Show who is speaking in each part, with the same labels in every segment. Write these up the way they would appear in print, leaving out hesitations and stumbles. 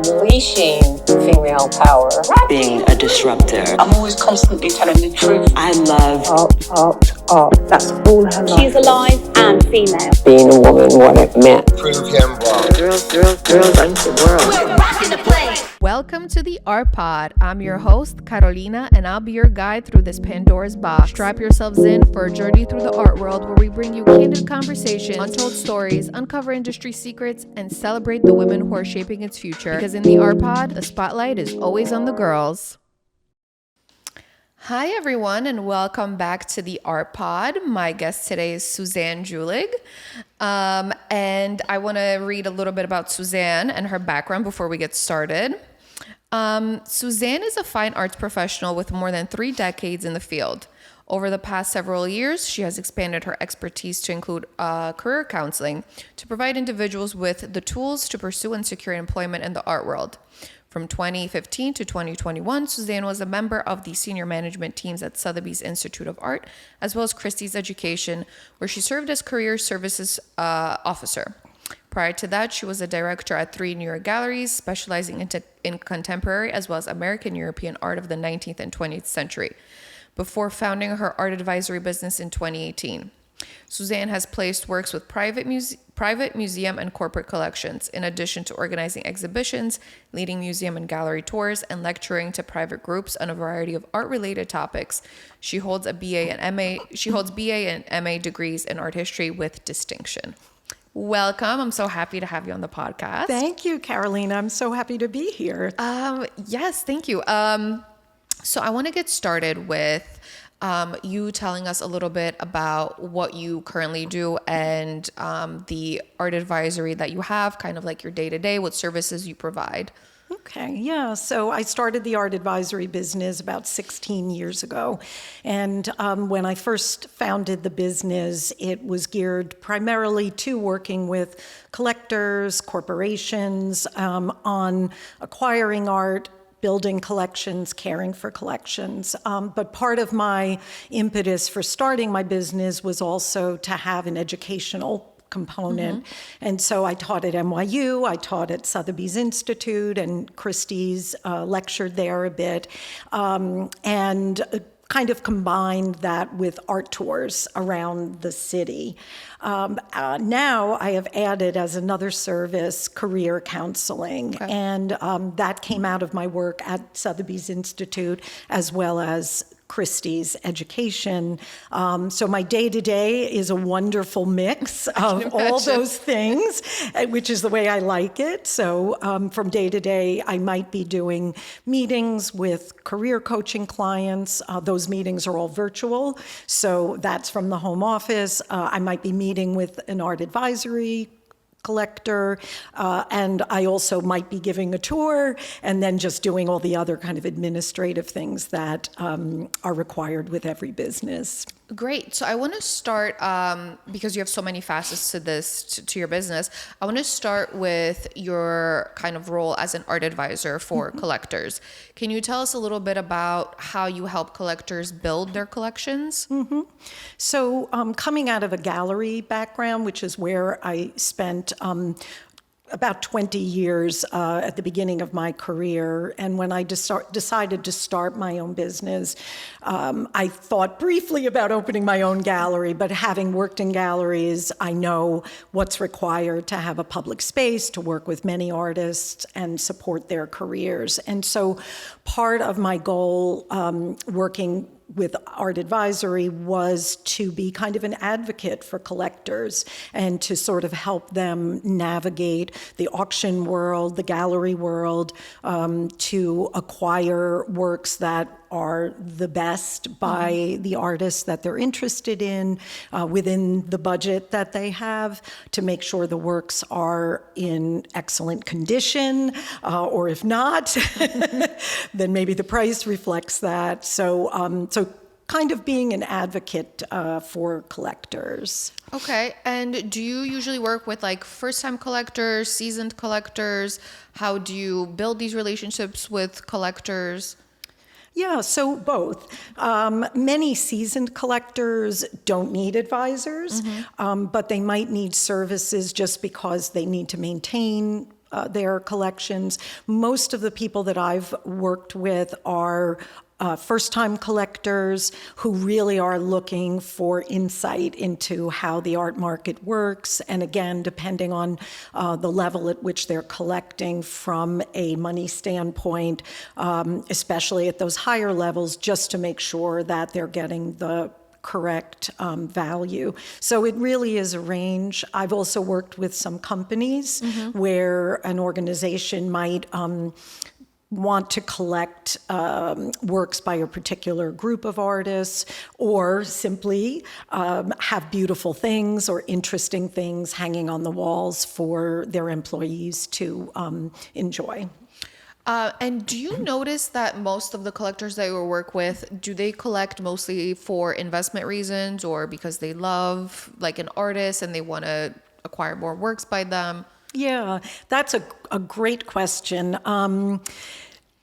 Speaker 1: unleashing female power.
Speaker 2: Being a disruptor.
Speaker 3: I'm always constantly telling the truth.
Speaker 2: I love
Speaker 4: art. That's all her life.
Speaker 5: She's alive and female.
Speaker 4: Being a woman, what it meant.
Speaker 6: Prove him wrong.
Speaker 4: Girls run the world.
Speaker 5: We're rocking the place.
Speaker 7: Welcome to the Art Pod. I'm your host, Carolina, and I'll be your guide through this Pandora's box. Strap yourselves in for a journey through the art world where we bring you candid conversations, untold stories, uncover industry secrets, and celebrate the women who are shaping its future. Because in the Art Pod, the spotlight is always on the girls. Hi, everyone, and welcome back to the Art Pod. My guest today is Suzanne Julig. And I want to read a little bit about Suzanne and her background before we get started. Suzanne is a fine arts professional with more than 3 decades in the field. Over the past several years, she has expanded her expertise to include career counseling to provide individuals with the tools to pursue and secure employment in the art world. From 2015 to 2021, Suzanne was a member of the senior management teams at Sotheby's Institute of Art, as well as Christie's Education, where she served as career services officer. Prior to that, she was a director at 3 New York galleries, specializing in contemporary as well as American European art of the 19th and 20th century, before founding her art advisory business in 2018. Suzanne has placed works with private museum and corporate collections, in addition to organizing exhibitions, leading museum and gallery tours, and lecturing to private groups on a variety of art-related topics. She holds BA and MA degrees in art history with distinction. Welcome. I'm so happy to have you on the podcast.
Speaker 8: Thank you, Carolina. I'm so happy to be here.
Speaker 7: Yes, thank you. So I want to get started with you telling us a little bit about what you currently do and the art advisory that you have, kind of like your day-to-day, what services you provide.
Speaker 8: Okay, yeah. So I started the art advisory business about 16 years ago. And when I first founded the business, it was geared primarily to working with collectors, corporations, on acquiring art, building collections, caring for collections. But part of my impetus for starting my business was also to have an educational component. And so I taught at NYU, I taught at Sotheby's Institute, and Christie's lectured there a bit, and kind of combined that with art tours around the city. Now I have added as another service career counseling, and that came out of my work at Sotheby's Institute as well as Christie's Education. So my day-to-day is a wonderful mix of all those things, which is the way I like it. So from day to day, I might be doing meetings with career coaching clients. Those meetings are all virtual. So that's from the home office. I might be meeting with an art advisory collector, and I also might be giving a tour and then just doing all the other kind of administrative things that are required with every business.
Speaker 7: Great. So I want to start, because you have so many facets to this, to your business, I want to start with your kind of role as an art advisor for collectors. Can you tell us a little bit about how you help collectors build their collections?
Speaker 8: So coming out of a gallery background, which is where I spent about 20 years at the beginning of my career. And when I decided to start my own business, I thought briefly about opening my own gallery, but having worked in galleries, I know what's required to have a public space, to work with many artists and support their careers. And so part of my goal working with art advisory was to be kind of an advocate for collectors and to sort of help them navigate the auction world, the gallery world, to acquire works that are the best by the artists that they're interested in within the budget that they have, to make sure the works are in excellent condition, or if not, then maybe the price reflects that. So kind of being an advocate for collectors.
Speaker 7: Okay. And do you usually work with like first-time collectors, seasoned collectors? How do you build these relationships with collectors?
Speaker 8: Yeah, so both. Many seasoned collectors don't need advisors, but they might need services just because they need to maintain their collections. Most of the people that I've worked with are first-time collectors who really are looking for insight into how the art market works. And again, depending on the level at which they're collecting from a money standpoint, especially at those higher levels, just to make sure that they're getting the correct value. So it really is a range. I've also worked with some companies where an organization might want to collect works by a particular group of artists, or simply have beautiful things or interesting things hanging on the walls for their employees to enjoy.
Speaker 7: And do you notice that most of the collectors that you work with, do they collect mostly for investment reasons or because they love like an artist and they want to acquire more works by them?
Speaker 8: Yeah, that's a great question.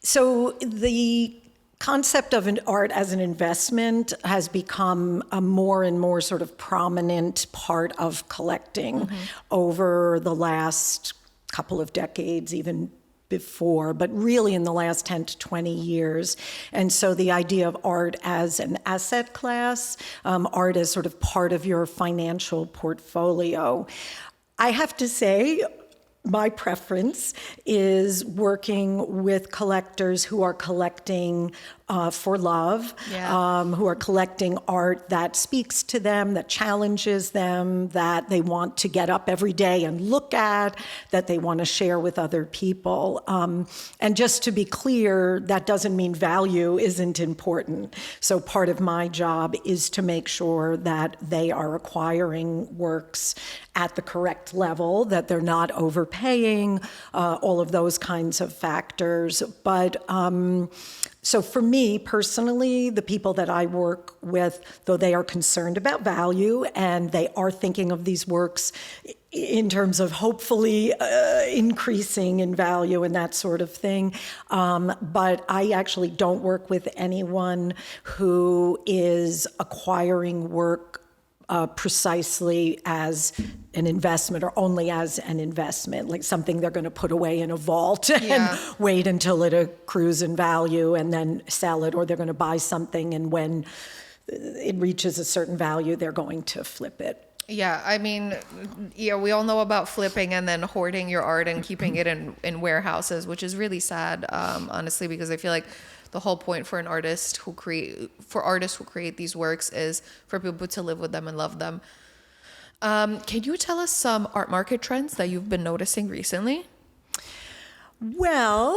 Speaker 8: So the concept of an art as an investment has become a more and more sort of prominent part of collecting over the last couple of decades, even before, but really in the last 10 to 20 years. And so the idea of art as an asset class, art as sort of part of your financial portfolio. I have to say, my preference is working with collectors who are collecting for love, who are collecting art that speaks to them, that challenges them, that they want to get up every day and look at, that they want to share with other people. And just to be clear, that doesn't mean value isn't important. So part of my job is to make sure that they are acquiring works at the correct level, that they're not overpaying, all of those kinds of factors. But so for me personally, the people that I work with, though they are concerned about value and they are thinking of these works in terms of hopefully increasing in value and that sort of thing. But I actually don't work with anyone who is acquiring work precisely as an investment or only as an investment, like something they're going to put away in a vault and wait until it accrues in value and then sell it, or they're going to buy something and when it reaches a certain value, they're going to flip it.
Speaker 7: Yeah, I mean, yeah, we all know about flipping and then hoarding your art and keeping it in warehouses, which is really sad, honestly, because I feel like the whole point for artists who create these works is for people to live with them and love them. Can you tell us some art market trends that you've been noticing recently?
Speaker 8: Well,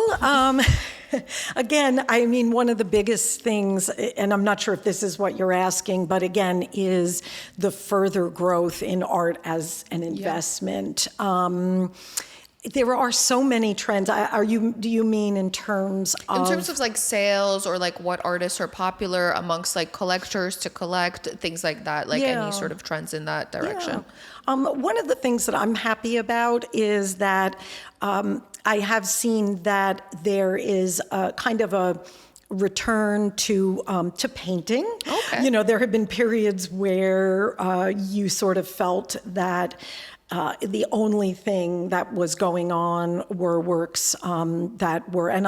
Speaker 8: again, I mean, one of the biggest things, and I'm not sure if this is what you're asking, but again, is the further growth in art as an investment. There are so many trends. Do you mean in terms of?
Speaker 7: In terms of like sales or like what artists are popular amongst like collectors to collect, things like that, like any sort of trends in that direction?
Speaker 8: Yeah. One of the things that I'm happy about is that I have seen that there is a kind of a return to painting. Okay. You know, there have been periods where you sort of felt that the only thing that was going on were works that were, and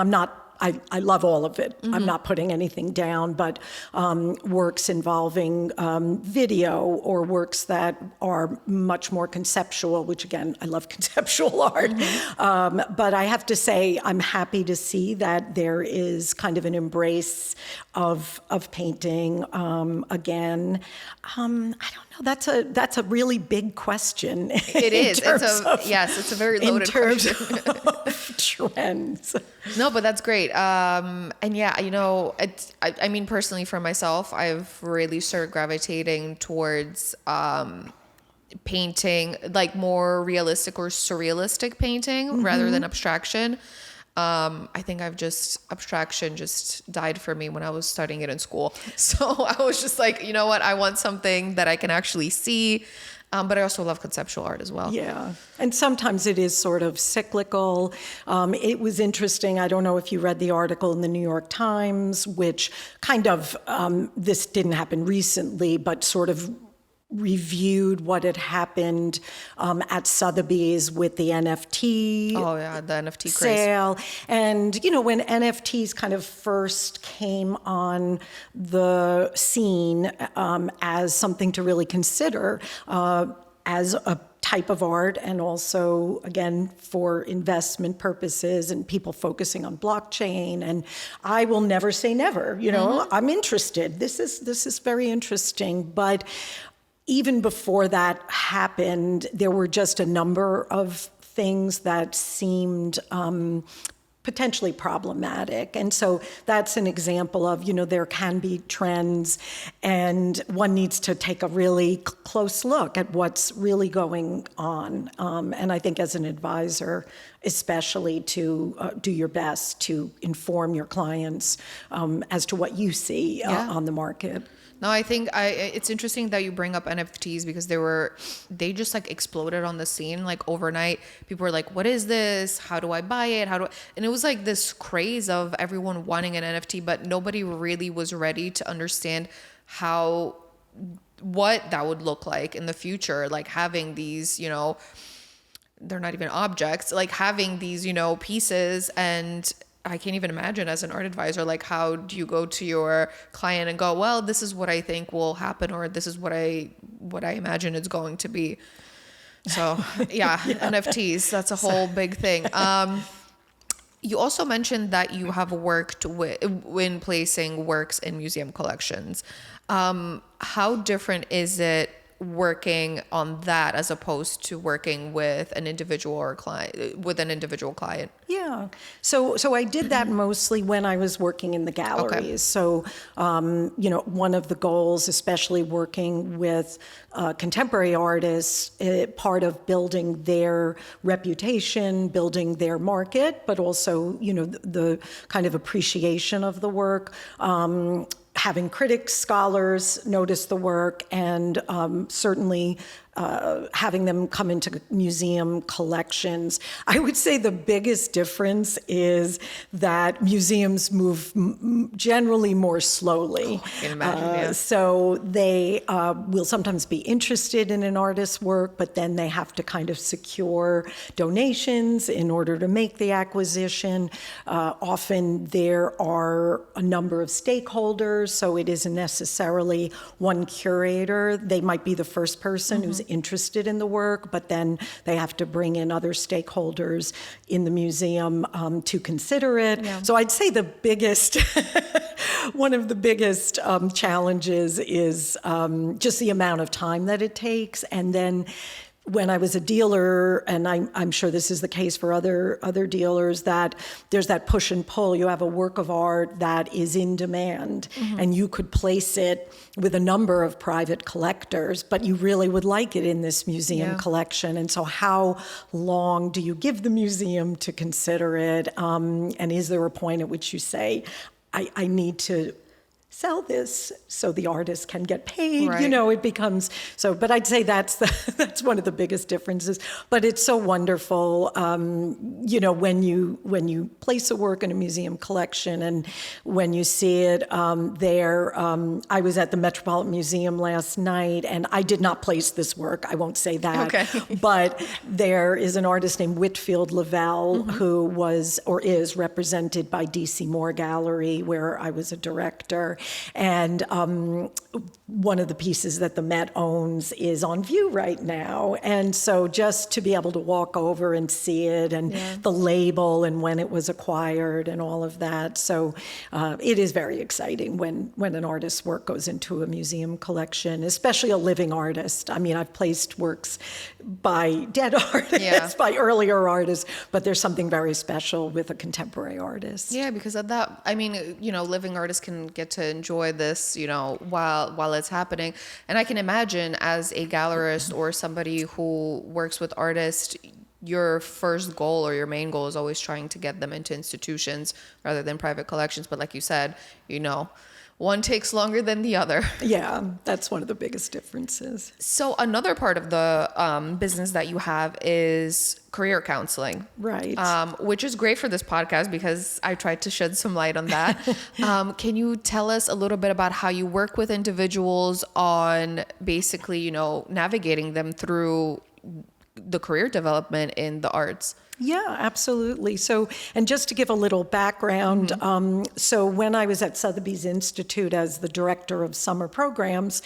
Speaker 8: I love all of it. I'm not putting anything down, but works involving video or works that are much more conceptual, which again, I love conceptual art. But I have to say, I'm happy to see that there is kind of an embrace of painting again. I don't know. That's a really big question.
Speaker 7: It is. It's a very loaded question.
Speaker 8: In terms of trends.
Speaker 7: No, but that's great. And yeah, you know, I mean, personally for myself, I've really started gravitating towards painting, like more realistic or surrealistic painting rather than abstraction. I think abstraction just died for me when I was studying it in school. So I was just like, you know what? I want something that I can actually see. But I also love conceptual art as well.
Speaker 8: Yeah. And sometimes it is sort of cyclical. It was interesting. I don't know if you read the article in the New York Times, which kind of, this didn't happen recently, but sort of reviewed what had happened at Sotheby's with the NFT
Speaker 7: Oh yeah, the NFT craze.
Speaker 8: sale. And, when NFTs kind of first came on the scene as something to really consider as a type of art, and also, again, for investment purposes and people focusing on blockchain. And I will never say never, I'm interested. This is very interesting. But even before that happened, there were just a number of things that seemed potentially problematic. And so that's an example of, there can be trends, and one needs to take a really close look at what's really going on. And I think as an advisor, especially to do your best to inform your clients as to what you see on the market.
Speaker 7: No, I think it's interesting that you bring up NFTs because they just like exploded on the scene like overnight. People were like, what is this? How do I buy it? And it was like this craze of everyone wanting an NFT, but nobody really was ready to understand what that would look like in the future. Like having these, they're not even objects, like having these, pieces. And I can't even imagine as an art advisor, like how do you go to your client and go, well, this is what I think will happen, or this is what I imagine it's going to be. So yeah. NFTs, that's a whole big thing. You also mentioned that you have worked in placing works in museum collections. How different is it working on that as opposed to working with an individual client?
Speaker 8: Yeah. So I did that mostly when I was working in the galleries. Okay. So, one of the goals, especially working with contemporary artists, part of building their reputation, building their market, but also, the kind of appreciation of the work, having critics, scholars notice the work, and certainly having them come into museum collections. I would say the biggest difference is that museums move generally more slowly.
Speaker 7: I can imagine,
Speaker 8: So they will sometimes be interested in an artist's work, but then they have to kind of secure donations in order to make the acquisition. Often there are a number of stakeholders, so it isn't necessarily one curator. They might be the first person who's interested in the work, but then they have to bring in other stakeholders in the museum to consider it. Yeah. So I'd say the biggest, one of the biggest challenges is just the amount of time that it takes. And then when I was a dealer, and I'm sure this is the case for other dealers, that there's that push and pull. You have a work of art that is in demand, and you could place it with a number of private collectors, but you really would like it in this museum collection. And so how long do you give the museum to consider it? And is there a point at which you say, I need to sell this so the artist can get paid?
Speaker 7: Right.
Speaker 8: It becomes so. But I'd say that's one of the biggest differences. But it's so wonderful, when you place a work in a museum collection and when you see it there. I was at the Metropolitan Museum last night, and I did not place this work. I won't say that. Okay. But there is an artist named Whitfield Lavelle who was or is represented by D.C. Moore Gallery, where I was a director. And one of the pieces that the Met owns is on view right now. And so just to be able to walk over and see it, and the label and when it was acquired and all of that. So it is very exciting when an artist's work goes into a museum collection, especially a living artist. I mean, I've placed works by dead artists, by earlier artists, but there's something very special with a contemporary artist.
Speaker 7: Yeah, because of that, I mean, living artists can get to enjoy this, while it's happening. And I can imagine as a gallerist or somebody who works with artists, your first goal or your main goal is always trying to get them into institutions rather than private collections. But like you said, One takes longer than the other.
Speaker 8: Yeah, that's one of the biggest differences.
Speaker 7: So another part of the business that you have is career counseling.
Speaker 8: Right.
Speaker 7: Which is great for this podcast because I tried to shed some light on that. Can you tell us a little bit about how you work with individuals on basically, you know, navigating them through the career development in the arts?
Speaker 8: Yeah, absolutely. So, and just to give a little background, so when I was at Sotheby's Institute as the director of summer programs,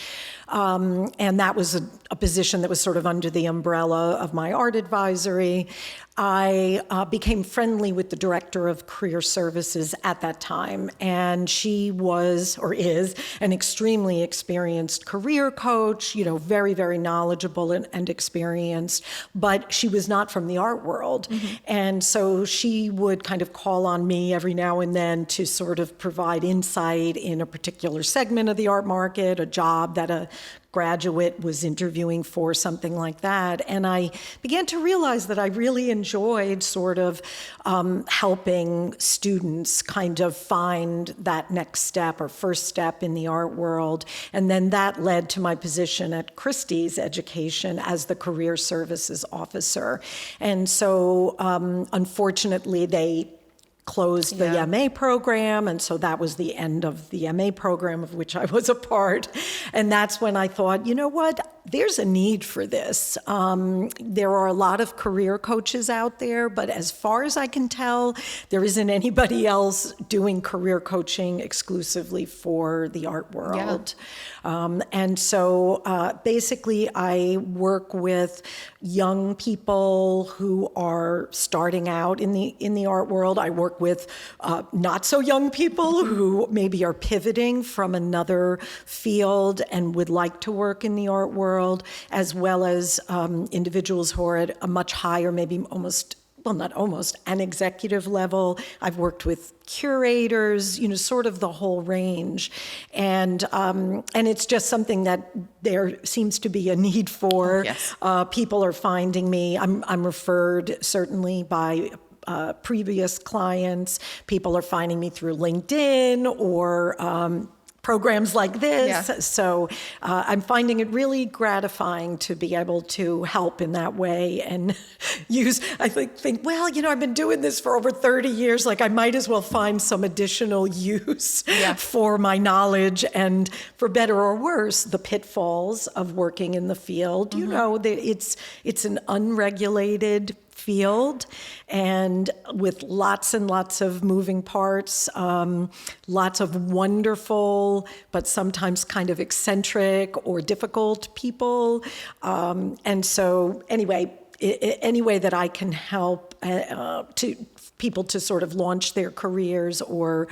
Speaker 8: and that was a position that was sort of under the umbrella of my art advisory, I became friendly with the director of career services at that time. And she was, or is, an extremely experienced career coach, you know, very, very knowledgeable and experienced, but she was not from the art world. And so she would kind of call on me every now and then to sort of provide insight in a particular segment of the art market, a job that a graduate was interviewing for, something like that. And I began to realize that I really enjoyed sort of helping students kind of find that next step or first step in the art world. And then that led to my position at Christie's Education as the career services officer. And so unfortunately, they closed the MA program, and so that was the end of the MA program of which I was a part. And that's when I thought, you know what, there's a need for this. There are a lot of career coaches out there, but as far as I can tell, there isn't anybody else doing career coaching exclusively for the art world. And so basically I work with young people who are starting out in the art world. I work with not so young people who maybe are pivoting from another field and would like to work in the art world, as well as individuals who are at a much higher, maybe almost, well, not almost, an executive level. I've worked with curators, you know, sort of the whole range. And it's just something that there seems to be a need for.
Speaker 7: Yes.
Speaker 8: People are finding me. I'm referred certainly by previous clients. People are finding me through LinkedIn or programs like this.
Speaker 7: Yeah.
Speaker 8: So I'm finding it really gratifying to be able to help in that way and I think, well, you know, I've been doing this for over 30 years, like I might as well find some additional use for my knowledge, and for better or worse, the pitfalls of working in the field. You know, it's an unregulated field, and with lots and lots of moving parts, lots of wonderful but sometimes kind of eccentric or difficult people. And so anyway, any way that I can help to people to sort of launch their careers or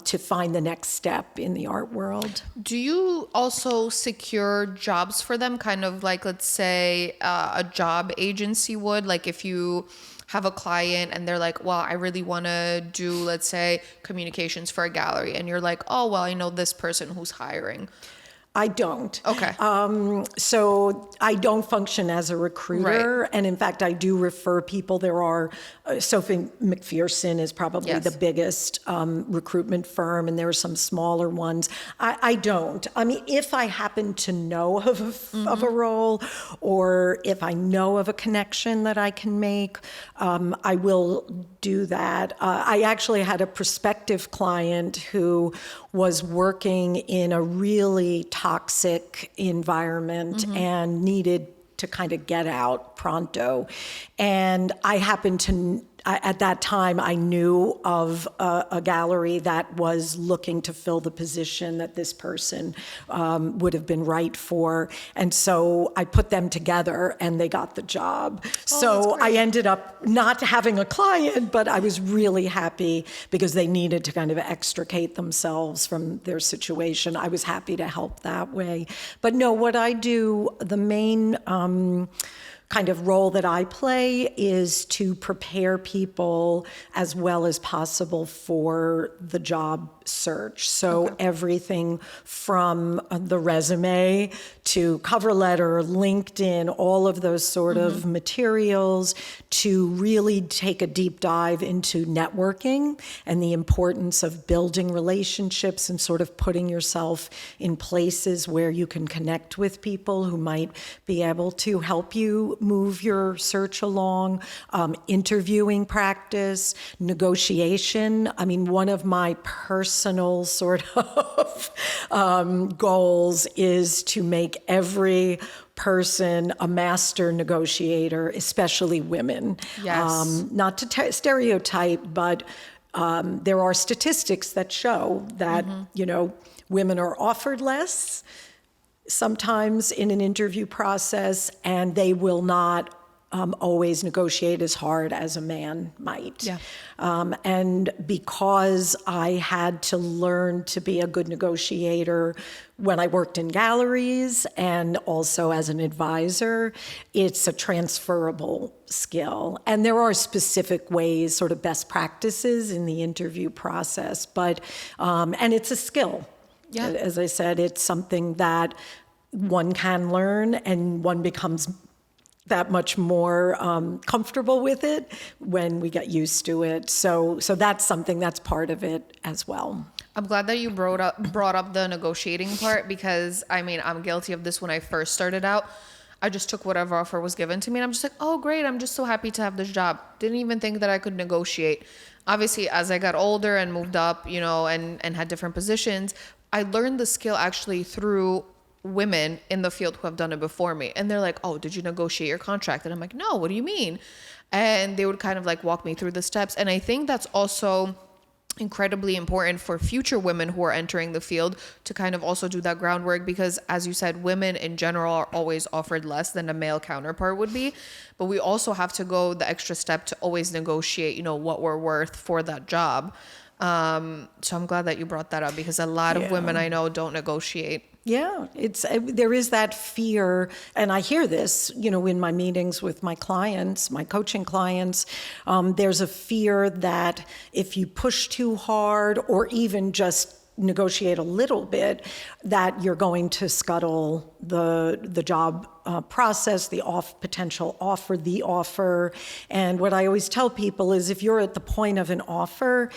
Speaker 8: to find the next step in the art world.
Speaker 7: Do you also secure jobs for them, kind of like, let's say, a job agency would? Like if you have a client and they're like, well, I really want to do, let's say, communications for a gallery. And you're like, oh, well, I know this person who's hiring.
Speaker 8: I don't.
Speaker 7: Okay.
Speaker 8: So I don't function as a recruiter.
Speaker 7: Right.
Speaker 8: And in fact, I do refer people. There are, Sophie McPherson is probably the biggest recruitment firm, and there are some smaller ones. I don't. I mean, if I happen to know of a role, or if I know of a connection that I can make, I will do that. I actually had a prospective client who was working in a really toxic environment and needed to kind of get out pronto. And I happened to, at that time, I knew of a gallery that was looking to fill the position that this person would have been right for. And so I put them together and they got the job. So I ended up not having a client, but I was really happy because they needed to kind of extricate themselves from their situation. I was happy to help that way. But no, what I do, the main kind of role that I play is to prepare people as well as possible for the job search. So everything from the resume to cover letter, LinkedIn, all of those sort of materials, to really take a deep dive into networking and the importance of building relationships and sort of putting yourself in places where you can connect with people who might be able to help you move your search along, interviewing practice, negotiation. I mean, one of my personal sort of goals is to make every person a master negotiator, especially women.
Speaker 7: Yes.
Speaker 8: Not to stereotype, but there are statistics that show that, women are offered less sometimes in an interview process, and they will not always negotiate as hard as a man might.
Speaker 7: Yeah.
Speaker 8: And because I had to learn to be a good negotiator when I worked in galleries and also as an advisor, it's a transferable skill. And there are specific ways, sort of best practices in the interview process, but, and it's a skill.
Speaker 7: Yeah.
Speaker 8: As I said, it's something that one can learn, and one becomes that much more comfortable with it when we get used to it. So that's something that's part of it as well.
Speaker 7: I'm glad that you brought up the negotiating part, because I mean, I'm guilty of this. When I first started out, I just took whatever offer was given to me, and I'm just like, oh great, I'm just so happy to have this job. Didn't even think that I could negotiate. Obviously, as I got older and moved up, and had different positions, I learned the skill actually through women in the field who have done it before me. And they're like, oh, did you negotiate your contract? And I'm like, no, what do you mean? And they would kind of like walk me through the steps. And I think that's also incredibly important for future women who are entering the field to kind of also do that groundwork, because as you said, women in general are always offered less than a male counterpart would be. But we also have to go the extra step to always negotiate, what we're worth for that job. So I'm glad that you brought that up, because a lot of women I know don't negotiate.
Speaker 8: Yeah, there is that fear, and I hear this, in my meetings with my clients, my coaching clients. There's a fear that if you push too hard, or even just negotiate a little bit, that you're going to scuttle the job process, the potential offer, the offer. And what I always tell people is, if you're at the point of an offer,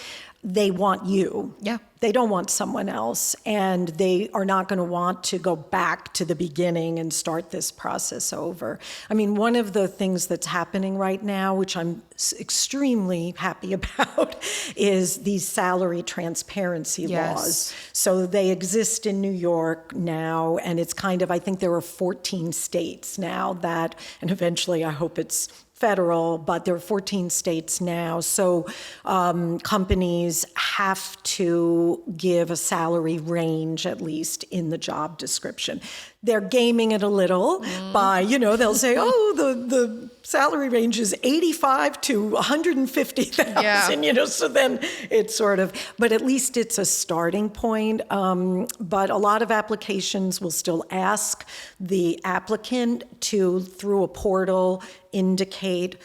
Speaker 8: they want you.
Speaker 7: Yeah.
Speaker 8: They don't want someone else, and they are not going to want to go back to the beginning and start this process over. I mean, one of the things that's happening right now, which I'm extremely happy about, is these salary transparency laws. So they exist in New York now, and it's kind of, I think there are 14 states now that, and eventually I hope it's federal, but there are 14 states now. So companies have to give a salary range, at least in the job description. They're gaming it a little by, they'll say, oh, the salary range is 85 to 150,000, so then it's sort of, but at least it's a starting point. But a lot of applications will still ask the applicant to, through a portal, indicate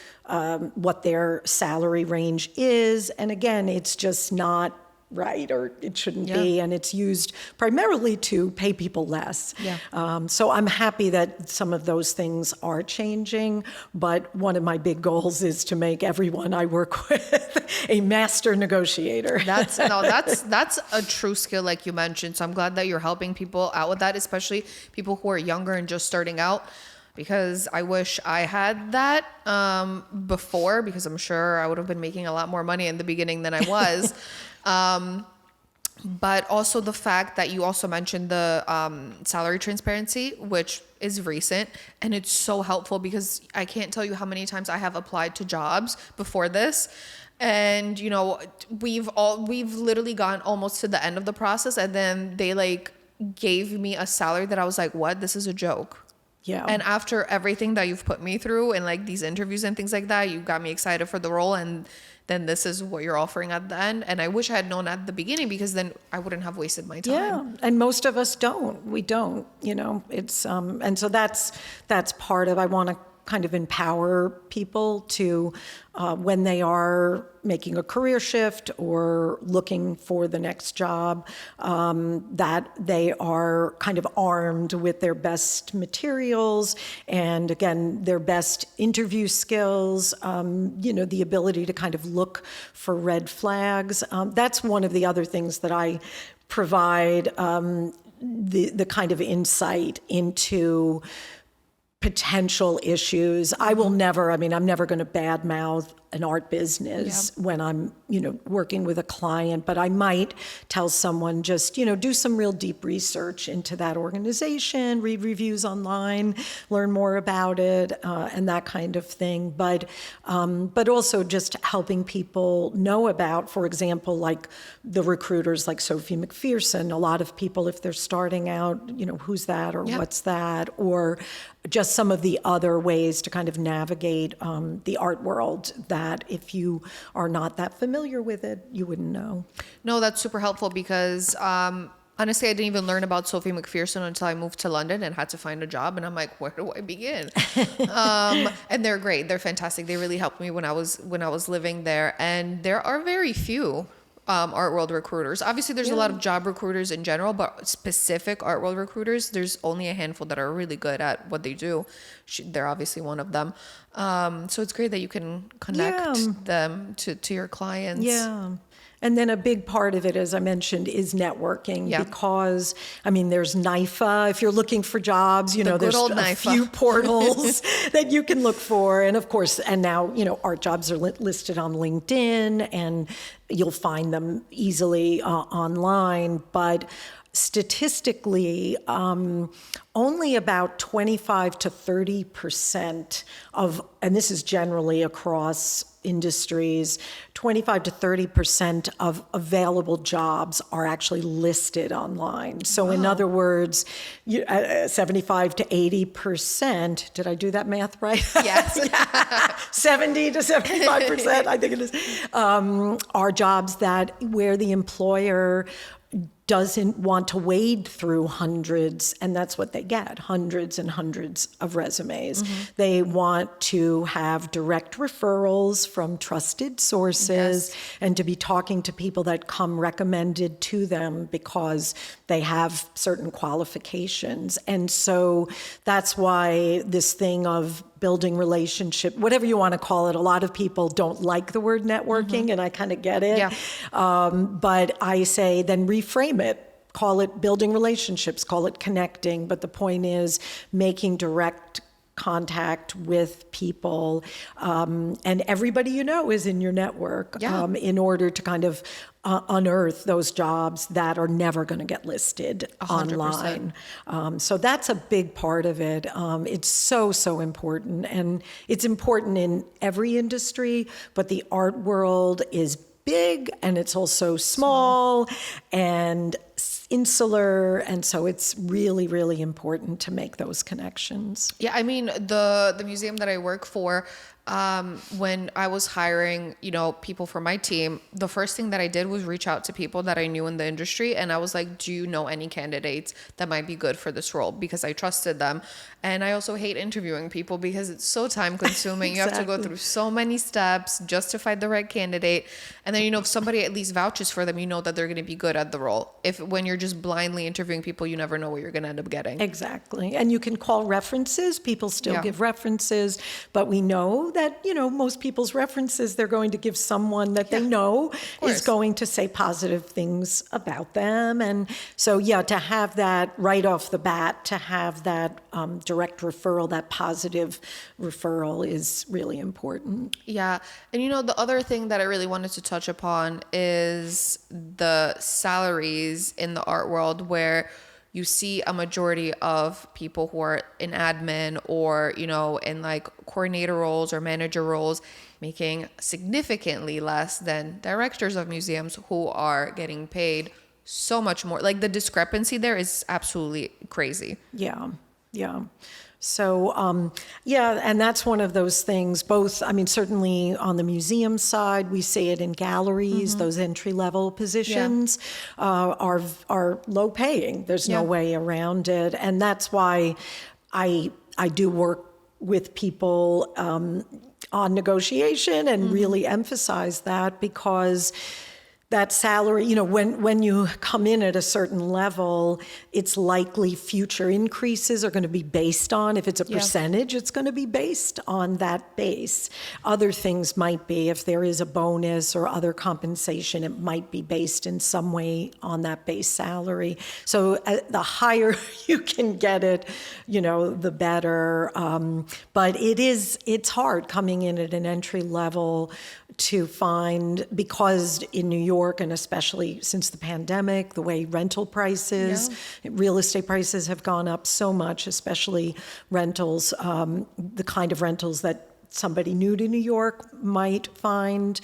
Speaker 8: what their salary range is. And again, it's just not right, or it shouldn't be, and it's used primarily to pay people less. So I'm happy that some of those things are changing, but one of my big goals is to make everyone I work with a master negotiator.
Speaker 7: That's a true skill, like you mentioned. So I'm glad that you're helping people out with that, especially people who are younger and just starting out. Because I wish I had that before, because I'm sure I would have been making a lot more money in the beginning than I was. But also the fact that you also mentioned the salary transparency, which is recent, and it's so helpful, because I can't tell you how many times I have applied to jobs before this. And, we've literally gotten almost to the end of the process, and then they gave me a salary that I was like, what? This is a joke.
Speaker 8: Yeah.
Speaker 7: And after everything that you've put me through and these interviews and things like that, you got me excited for the role, and then this is what you're offering at the end. And I wish I had known at the beginning, because then I wouldn't have wasted my time.
Speaker 8: Yeah, and most of us don't. We don't, it's and so that's part of, I want to kind of empower people to, when they are making a career shift or looking for the next job, that they are kind of armed with their best materials and, again, their best interview skills, the ability to kind of look for red flags. That's one of the other things that I provide, the kind of insight into potential issues. I'm never going to badmouth an art business when I'm, working with a client, but I might tell someone just, do some real deep research into that organization, read reviews online, learn more about it, and that kind of thing. But also just helping people know about, for example, like the recruiters like Sophie McPherson. A lot of people, if they're starting out, who's that or what's that, or just some of the other ways to kind of navigate the art world that if you are not that familiar with it, you wouldn't know.
Speaker 7: No, that's super helpful because honestly, I didn't even learn about Sophie McPherson until I moved to London and had to find a job. And I'm like, where do I begin? And they're great. They're fantastic. They really helped me when I was living there. And there are very few art world recruiters. Obviously, there's a lot of job recruiters in general, but specific art world recruiters, there's only a handful that are really good at what they do. They're obviously one of them. So it's great that you can connect them to your clients.
Speaker 8: Yeah. And then a big part of it, as I mentioned, is networking because, there's NIFA. If you're looking for jobs, there's a few portals that you can look for. And of course, and now, art jobs are listed on LinkedIn and you'll find them easily online. But statistically, only about 25 to 30% of, and this is generally across industries, 25 to 30% of available jobs are actually listed online. So in other words, 75 to 80%, did I do that math right?
Speaker 7: Yes.
Speaker 8: 70 to 75%, I think it is, are jobs where the employer doesn't want to wade through hundreds, and that's what they get, hundreds and hundreds of resumes. They want to have direct referrals from trusted sources and to be talking to people that come recommended to them because they have certain qualifications. And so that's why this thing of building relationship, whatever you want to call it. A lot of people don't like the word networking, and I kind of get it.
Speaker 7: Yeah.
Speaker 8: But I say then reframe it. Call it building relationships, call it connecting. But the point is making direct contact with people, and everybody is in your network in order to kind of unearth those jobs that are never going to get listed 100%. Online. So that's a big part of it. It's so important, and it's important in every industry, but the art world is big and it's also small and insular, and so it's really, really important to make those connections.
Speaker 7: Yeah, the museum that I work for, when I was hiring, people for my team, the first thing that I did was reach out to people that I knew in the industry, and I was like, do you know any candidates that might be good for this role? Because I trusted them. And I also hate interviewing people because it's so time consuming. You have to go through so many steps just to find the right candidate. And then, if somebody at least vouches for them, that they're going to be good at the role. When you're just blindly interviewing people, you never know what you're going to end up getting.
Speaker 8: Exactly. And you can call references. People still give references, but we know that, most people's references, they're going to give someone that they know is going to say positive things about them. And so, to have that right off the bat, to have that direct referral, that positive referral is really important.
Speaker 7: Yeah. And the other thing that I really wanted to touch upon is the salaries in the art world, where you see a majority of people who are in admin or, in like coordinator roles or manager roles making significantly less than directors of museums who are getting paid so much more. Like the discrepancy there is absolutely crazy.
Speaker 8: Yeah. So, and that's one of those things, both, certainly on the museum side, we see it in galleries, those entry-level positions are low paying. There's no way around it. And that's why I do work with people on negotiation and really emphasize that, because that salary, you know, when you come in at a certain level, it's likely future increases are going to be based on, if it's a percentage, it's going to be based on that base. Other things might be, if there is a bonus or other compensation, it might be based in some way on that base salary. So the higher you can get it, you know, the better. But it's hard coming in at an entry level to find, because in New York, and especially since the pandemic, the way rental prices, real estate prices have gone up so much, especially rentals, the kind of rentals that somebody new to New York might find.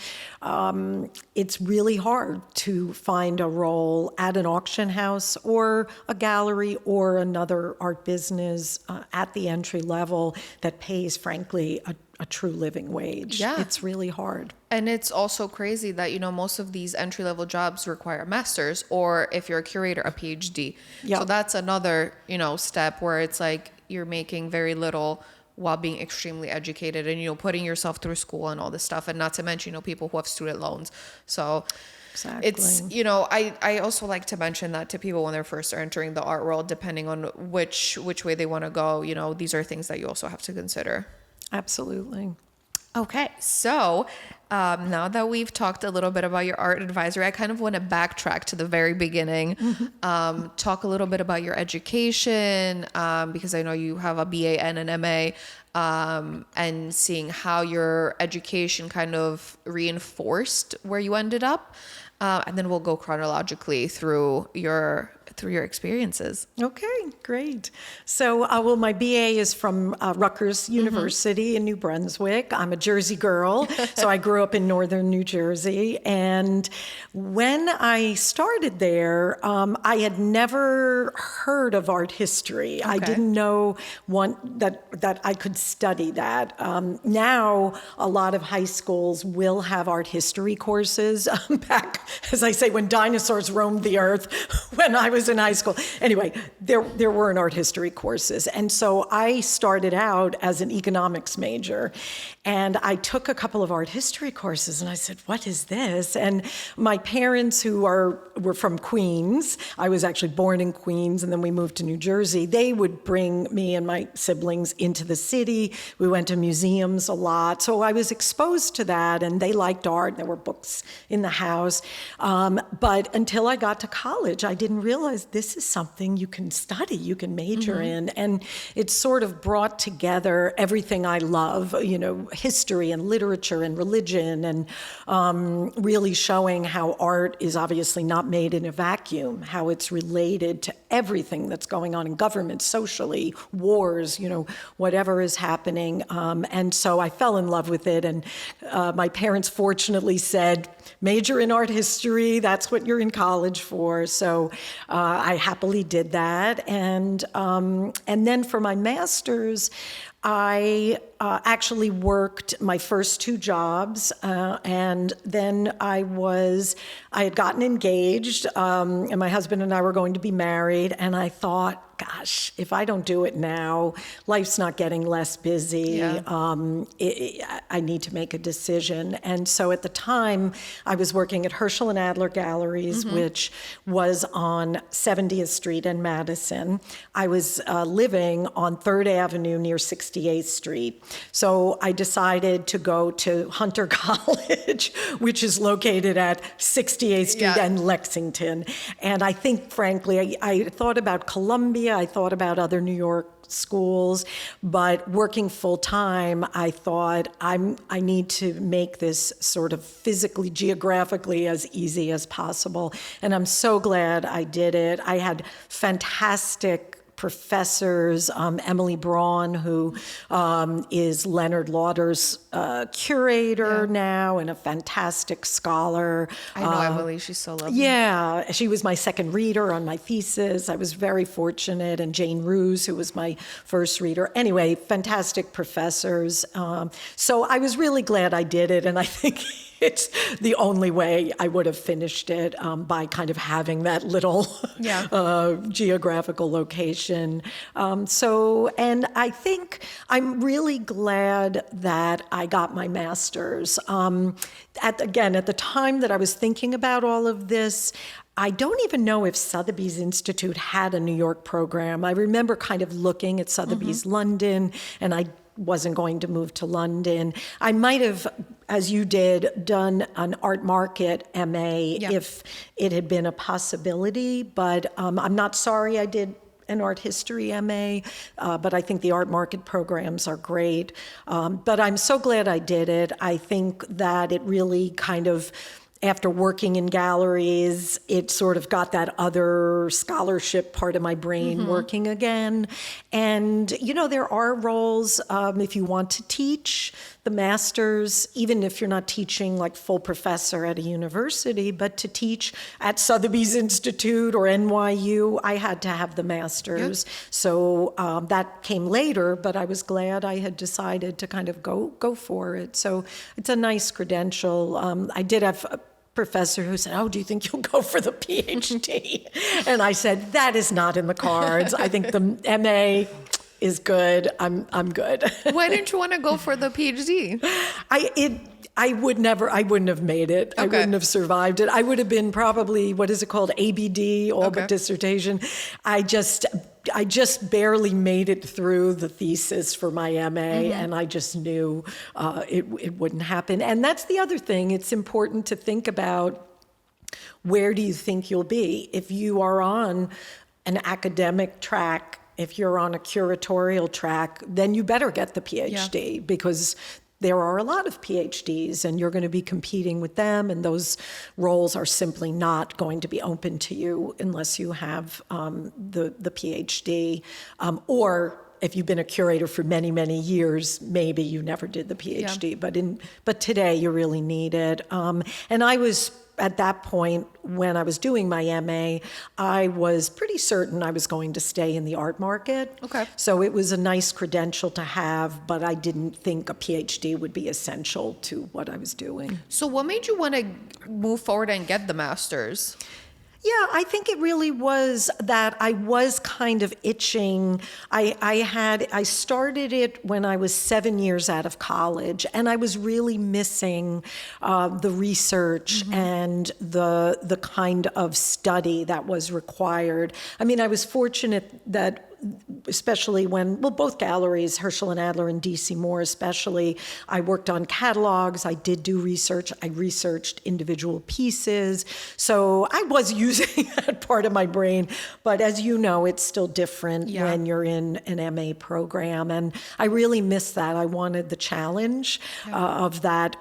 Speaker 8: It's really hard to find a role at an auction house or a gallery or another art business at the entry level that pays, frankly, a true living wage.
Speaker 7: Yeah.
Speaker 8: It's really hard.
Speaker 7: And it's also crazy that, you know, most of these entry-level jobs require a master's, or if you're a curator, a PhD.
Speaker 8: Yeah.
Speaker 7: So that's another, you know, step where it's like you're making very little while being extremely educated and, you know, putting yourself through school and all this stuff. And not to mention, you know, people who have student loans. So
Speaker 8: Exactly.
Speaker 7: it's, you know, I also like to mention that to people when they're first entering the art world, depending on which way they want to go, you know, these are things that you also have to consider.
Speaker 8: Absolutely.
Speaker 7: Okay, so now that we've talked a little bit about your art advisory, I kind of want to backtrack to the very beginning, talk a little bit about your education, because I know you have a BA and an MA, and seeing how your education kind of reinforced where you ended up. And then we'll go chronologically through your experiences.
Speaker 8: Okay, great. So, well, my BA is from Rutgers University in New Brunswick. I'm a Jersey girl, so I grew up in northern New Jersey. And when I started there, I had never heard of art history. I didn't know that I could study that. Now, a lot of high schools will have art history courses. Back, as I say, when dinosaurs roamed the earth, when I was in high school. Anyway, there weren't art history courses. And so I started out as an economics major. And I took a couple of art history courses and I said, what is this? And my parents, who were from Queens, I was actually born in Queens and then we moved to New Jersey, they would bring me and my siblings into the city. We went to museums a lot. So I was exposed to that, and they liked art. There were books in the house. But until I got to college, I didn't realize this is something you can study, you can major in. And it sort of brought together everything I love, you know, history and literature and religion, and really showing how art is obviously not made in a vacuum, how it's related to everything that's going on in government, socially, wars, you know, whatever is happening. And so I fell in love with it. And my parents fortunately said, major in art history, that's what you're in college for. So I happily did that. And then for my master's, I actually worked my first two jobs, and then I had gotten engaged, and my husband and I were going to be married, and I thought, gosh, if I don't do it now, life's not getting less busy.
Speaker 7: Yeah.
Speaker 8: I need to make a decision. And so at the time, I was working at Herschel and Adler Galleries, which was on 70th Street and Madison. I was living on 3rd Avenue near 68th Street. So I decided to go to Hunter College, which is located at 68th Street and Lexington. And I think, frankly, I thought about Columbia, I thought about other New York schools, but working full time, I thought I need to make this sort of physically, geographically as easy as possible. And I'm so glad I did it. I had fantastic professors, Emily Braun, who is Leonard Lauder's curator now and a fantastic scholar.
Speaker 7: I know Emily, she's so lovely.
Speaker 8: Yeah, she was my second reader on my thesis. I was very fortunate. And Jane Roos, who was my first reader. Anyway, fantastic professors. So I was really glad I did it. And I think it's the only way I would have finished it, by kind of having that little geographical location. And I think I'm really glad that I got my master's. At the time that I was thinking about all of this, I don't even know if Sotheby's Institute had a New York program. I remember kind of looking at Sotheby's London, and I wasn't going to move to London. I might have, as you did, done an art market MA if it had been a possibility, but I'm not sorry I did an art history MA, but I think the art market programs are great. But I'm so glad I did it. I think that it really kind of, after working in galleries, it sort of got that other scholarship part of my brain working again. And, there are roles, if you want to teach the masters, even if you're not teaching like full professor at a university, but to teach at Sotheby's Institute or NYU, I had to have the master's. Yep. So that came later, but I was glad I had decided to kind of go for it. So it's a nice credential. I did have a professor who said, "Oh, do you think you'll go for the PhD?" And I said, "That is not in the cards. I think the MA is good. I'm good."
Speaker 7: Why didn't you want to go for the PhD?
Speaker 8: I wouldn't have made it. Okay. I wouldn't have survived it. I would have been probably, what is it called? ABD, all but dissertation. I just barely made it through the thesis for my MA, and I just knew it wouldn't happen. And that's the other thing. It's important to think about, where do you think you'll be? If you are on an academic track, if you're on a curatorial track, then you better get the PhD, because there are a lot of PhDs and you're going to be competing with them, and those roles are simply not going to be open to you unless you have the PhD. Or if you've been a curator for many, many years, maybe you never did the PhD, but today you really need it. And I was, at that point, when I was doing my MA, I was pretty certain I was going to stay in the art market. Okay. So it was a nice credential to have, but I didn't think a PhD would be essential to what I was doing.
Speaker 7: So what made you want to move forward and get the master's?
Speaker 8: Yeah, I think it really was that I was kind of itching. I started it when I was 7 years out of college, and I was really missing the research and the kind of study that was required. I mean, I was fortunate that, especially when, both galleries, Herschel and Adler and D.C. Moore especially, I worked on catalogs, I did do research, I researched individual pieces. So I was using that part of my brain, but as you know, it's still different when you're in an MA program. And I really missed that. I wanted the challenge of that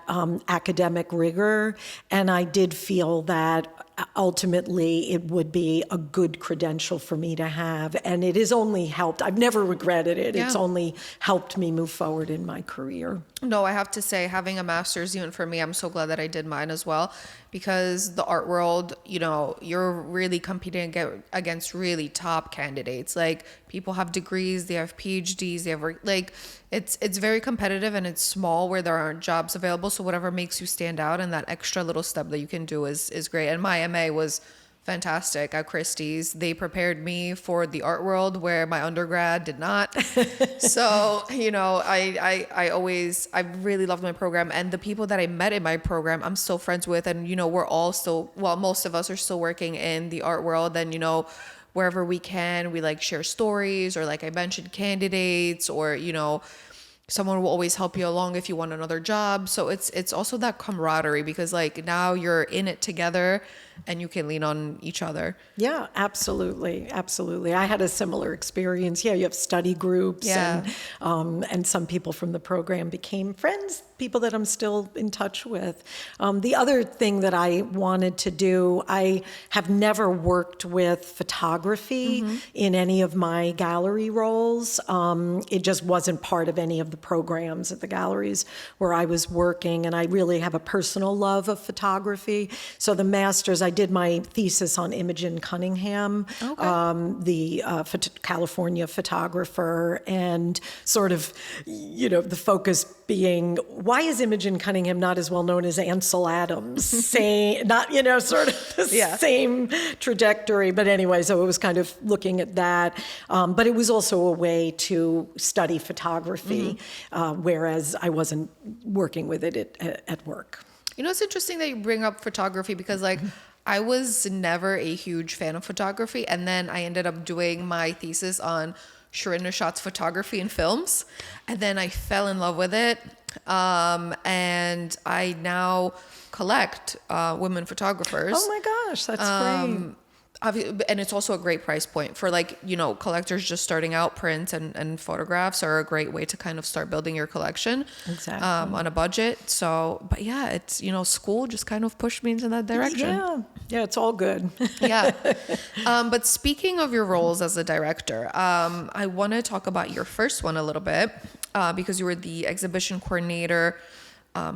Speaker 8: academic rigor. And I did feel that ultimately it would be a good credential for me to have, and it has only helped. I've never regretted it. It's only helped me move forward in my career.
Speaker 7: No, I have to say, having a master's, even for me, I'm so glad that I did mine as well, because the art world, you're really competing against really top candidates. Like, people have degrees, they have PhDs, they have it's very competitive, and it's small where there aren't jobs available. So whatever makes you stand out, and that extra little step that you can do is great. And my MA was fantastic at Christie's. They prepared me for the art world where my undergrad did not. So, I really loved my program, and the people that I met in my program, I'm still friends with, and, we're all still, most of us are still working in the art world, and, wherever we can, we share stories, or like I mentioned, candidates, or, someone will always help you along if you want another job. So it's also that camaraderie, because now you're in it together and you can lean on each other.
Speaker 8: Yeah, absolutely. Absolutely. I had a similar experience. Yeah, you have study groups, and some people from the program became friends, people that I'm still in touch with. The other thing that I wanted to do, I have never worked with photography in any of my gallery roles. It just wasn't part of any of the the programs at the galleries where I was working, and I really have a personal love of photography. So the master's, I did my thesis on Imogen Cunningham, the California photographer, and sort of, the focus being, why is Imogen Cunningham not as well known as Ansel Adams? Same, not, sort of the same trajectory. But anyway, so it was kind of looking at that. But it was also a way to study photography, whereas I wasn't working with it at work.
Speaker 7: It's interesting that you bring up photography because, like, I was never a huge fan of photography, and then I ended up doing my thesis on Sharina Schatz's photography in films, and then I fell in love with it, and I now collect women photographers.
Speaker 8: Oh my gosh, that's great.
Speaker 7: And it's also a great price point for, like, collectors just starting out. Prints and photographs are a great way to kind of start building your collection on a budget. So, but yeah, it's, school just kind of pushed me into that direction.
Speaker 8: Yeah, it's all good.
Speaker 7: Yeah. But speaking of your roles as a director, I want to talk about your first one a little bit because you were the exhibition coordinator,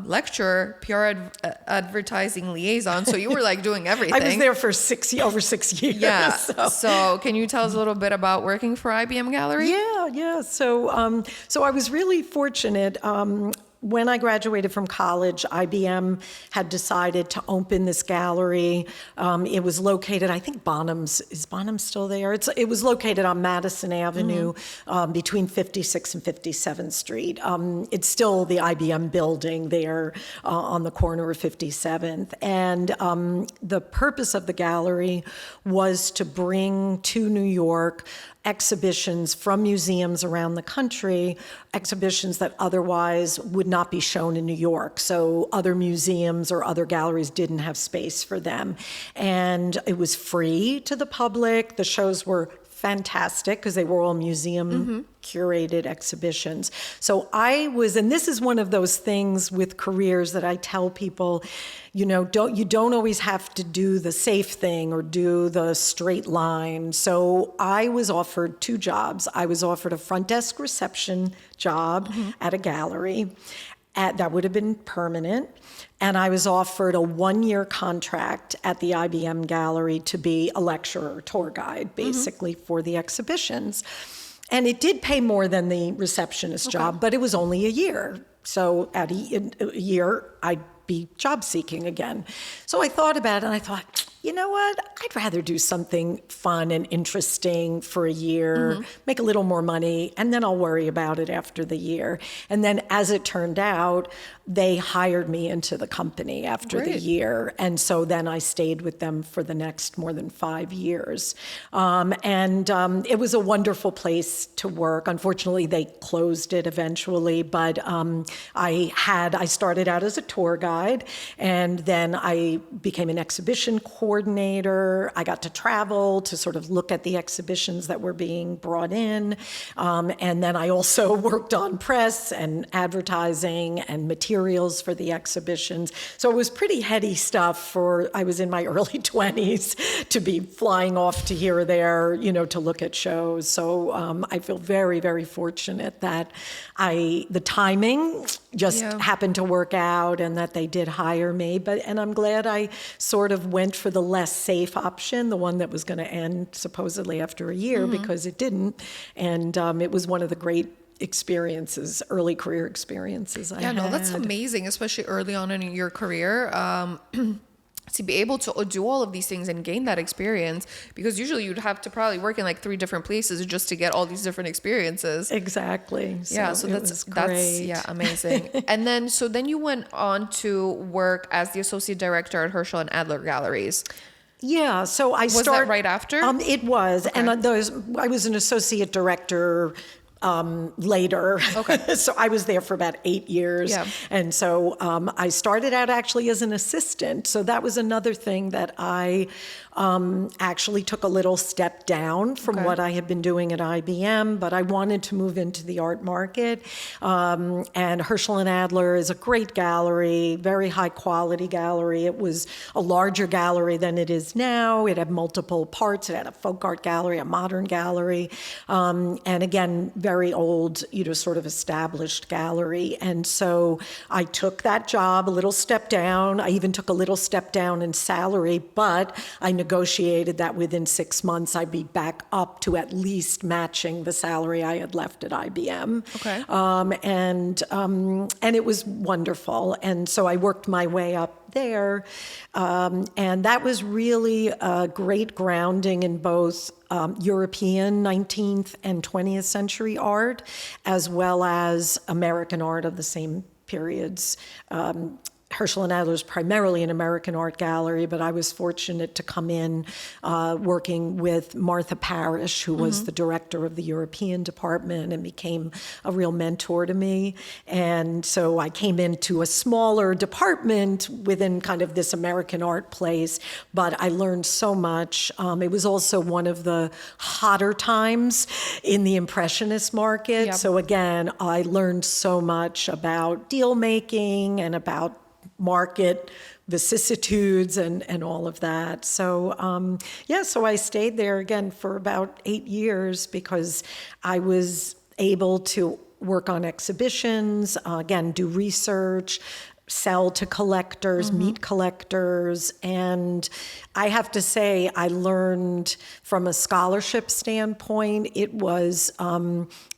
Speaker 7: lecturer, PR advertising liaison. So you were like doing everything.
Speaker 8: I was there for over 6 years.
Speaker 7: Yeah. So can you tell us a little bit about working for IBM Gallery?
Speaker 8: Yeah. So I was really fortunate. When I graduated from college, IBM had decided to open this gallery. It was located, I think is Bonham still there? It was located on Madison Avenue between 56th and 57th Street. It's still the IBM building there on the corner of 57th. And the purpose of the gallery was to bring to New York exhibitions from museums around the country, exhibitions that otherwise would not be shown in New York. So other museums or other galleries didn't have space for them. And it was free to the public. The shows were fantastic because they were all museum curated exhibitions. So and this is one of those things with careers that I tell people, you don't always have to do the safe thing or do the straight line. So I was offered 2 jobs. I was offered a front desk reception job at a gallery. That would have been permanent. And I was offered a 1-year contract at the IBM Gallery to be a lecturer, or tour guide, basically, for the exhibitions. And it did pay more than the receptionist job, but it was only a year. So at a year, I'd be job seeking again. So I thought about it, and I thought, you know what? I'd rather do something fun and interesting for a year, make a little more money, and then I'll worry about it after the year. And then as it turned out, they hired me into the company after the year. And so then I stayed with them for the next more than 5 years. It was a wonderful place to work. Unfortunately, they closed it eventually, but I started out as a tour guide, and then I became an exhibition coordinator. I got to travel to sort of look at the exhibitions that were being brought in. And then I also worked on press and advertising and materials for the exhibitions. So it was pretty heady stuff I was in my early 20s to be flying off to here or there, to look at shows. So I feel very, very fortunate that the timing just happened to work out and that they did hire me. And I'm glad I sort of went for the less safe option, the one that was going to end supposedly after a year, because it didn't. And it was one of the great early career experiences I had.
Speaker 7: Yeah, no, that's amazing, especially early on in your career. To be able to do all of these things and gain that experience, because usually you'd have to probably work in like 3 different places just to get all these different experiences.
Speaker 8: Exactly.
Speaker 7: So that's amazing. And then you went on to work as the associate director at Herschel and Adler Galleries.
Speaker 8: Yeah, so
Speaker 7: Was that right after?
Speaker 8: It was, okay. And I was an associate director later.
Speaker 7: Okay.
Speaker 8: So I was there for about 8 years.
Speaker 7: Yeah.
Speaker 8: And so I started out actually as an assistant. So that was another thing that I actually took a little step down from what I had been doing at IBM, but I wanted to move into the art market. And Herschel and Adler is a great gallery, very high quality gallery. It was a larger gallery than it is now. It had multiple parts. It had a folk art gallery, a modern gallery, and again, very old, sort of established gallery. And so I took that job, a little step down. I even took a little step down in salary, but I negotiated that within 6 months I'd be back up to at least matching the salary I had left at IBM.
Speaker 7: Okay.
Speaker 8: And it was wonderful. And so I worked my way up there. And that was really a great grounding in both European 19th and 20th century art, as well as American art of the same periods. Herschel and Adler is primarily an American art gallery, but I was fortunate to come in working with Martha Parrish, who was the director of the European department and became a real mentor to me. And so I came into a smaller department within kind of this American art place, but I learned so much. It was also one of the hotter times in the Impressionist market.
Speaker 7: Yep.
Speaker 8: So again, I learned so much about deal making and about market vicissitudes and all of that. So, so I stayed there again for about 8 years because I was able to work on exhibitions, again, do research, sell to collectors, meet collectors. And I have to say, I learned from a scholarship standpoint, it was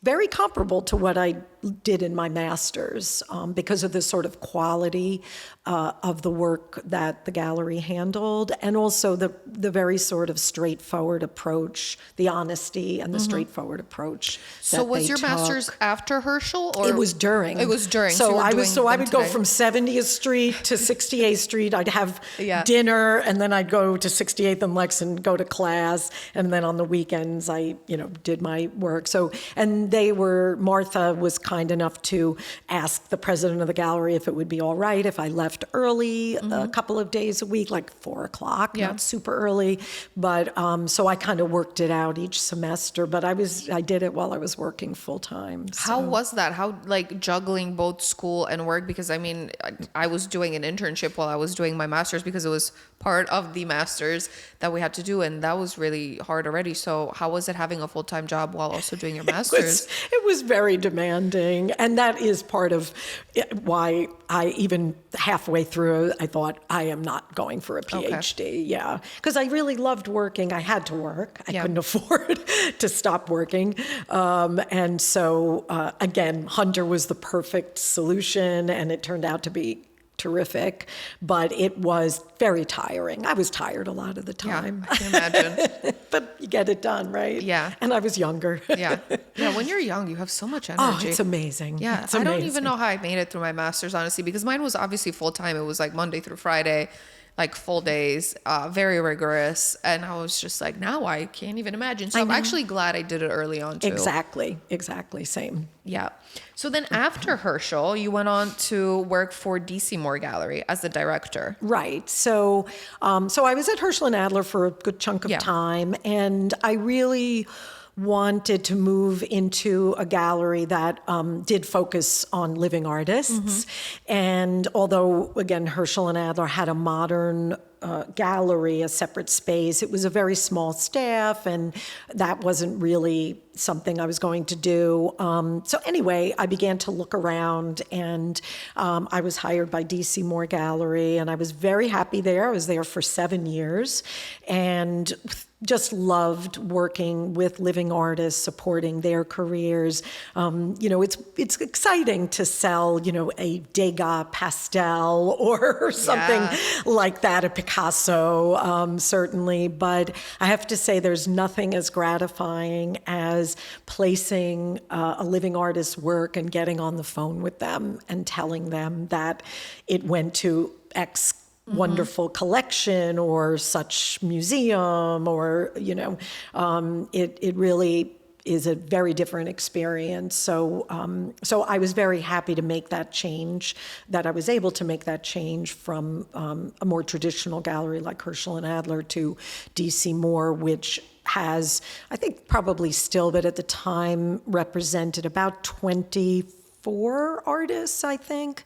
Speaker 8: very comparable to what I did in my master's because of the sort of quality of the work that the gallery handled, and also the very sort of straightforward approach, the honesty and the straightforward approach.
Speaker 7: So was your master's after Herschel, or
Speaker 8: it was during?
Speaker 7: It was during.
Speaker 8: So I would go
Speaker 7: today.
Speaker 8: from 70th Street to 68th Street. I'd have dinner, and then I'd go to 68th and Lexington, go to class, and then on the weekends I did my work. So Martha was kind enough to ask the president of the gallery if it would be all right if I left early a couple of days a week, like 4 o'clock, not super early. But so I kind of worked it out each semester, but I did it while I was working full time. So.
Speaker 7: How was that? How, like, juggling both school and work? Because I mean, I was doing an internship while I was doing my master's because it was part of the master's that we had to do, and that was really hard already. So how was it having a full-time job while also doing your master's?
Speaker 8: It was very demanding, and that is part of why I even halfway through I thought I am not going for a PhD. Okay. Yeah, because I really loved working. I had to work. I couldn't afford to stop working, and so again, Hunter was the perfect solution, and it turned out to be terrific, but it was very tiring. I was tired a lot of the time.
Speaker 7: Yeah, I can imagine.
Speaker 8: But you get it done, right?
Speaker 7: Yeah.
Speaker 8: And I was younger.
Speaker 7: Yeah, when you're young, you have so much energy.
Speaker 8: Oh, it's amazing.
Speaker 7: Yeah,
Speaker 8: it's
Speaker 7: I
Speaker 8: amazing.
Speaker 7: don't even know how I made it through my master's, honestly, because mine was obviously full-time. It was like Monday through Friday, like full days, very rigorous. And I was just like, now I can't even imagine. So I'm actually glad I did it early on too.
Speaker 8: Exactly, same.
Speaker 7: Yeah. So then after Herschel, you went on to work for DC Moore Gallery as the director.
Speaker 8: Right. So I was at Herschel and Adler for a good chunk of time, and I really wanted to move into a gallery that did focus on living artists. And although, again, Herschel and Adler had a modern gallery, a separate space, it was a very small staff, and that wasn't really something I was going to do. So anyway, I began to look around, and I was hired by DC Moore Gallery, and I was very happy there. I was there for 7 years, and just loved working with living artists, supporting their careers. It's exciting to sell, a Degas pastel or something like that, a Picasso, certainly. But I have to say, there's nothing as gratifying as placing a living artist's work and getting on the phone with them and telling them that it went to X wonderful collection or such museum, or it really is a very different experience. So I was very happy to make that change, that I was able to make that change from a more traditional gallery like Herschel and Adler to DC Moore, which has, I think probably still, but at the time represented about 24 artists, I think,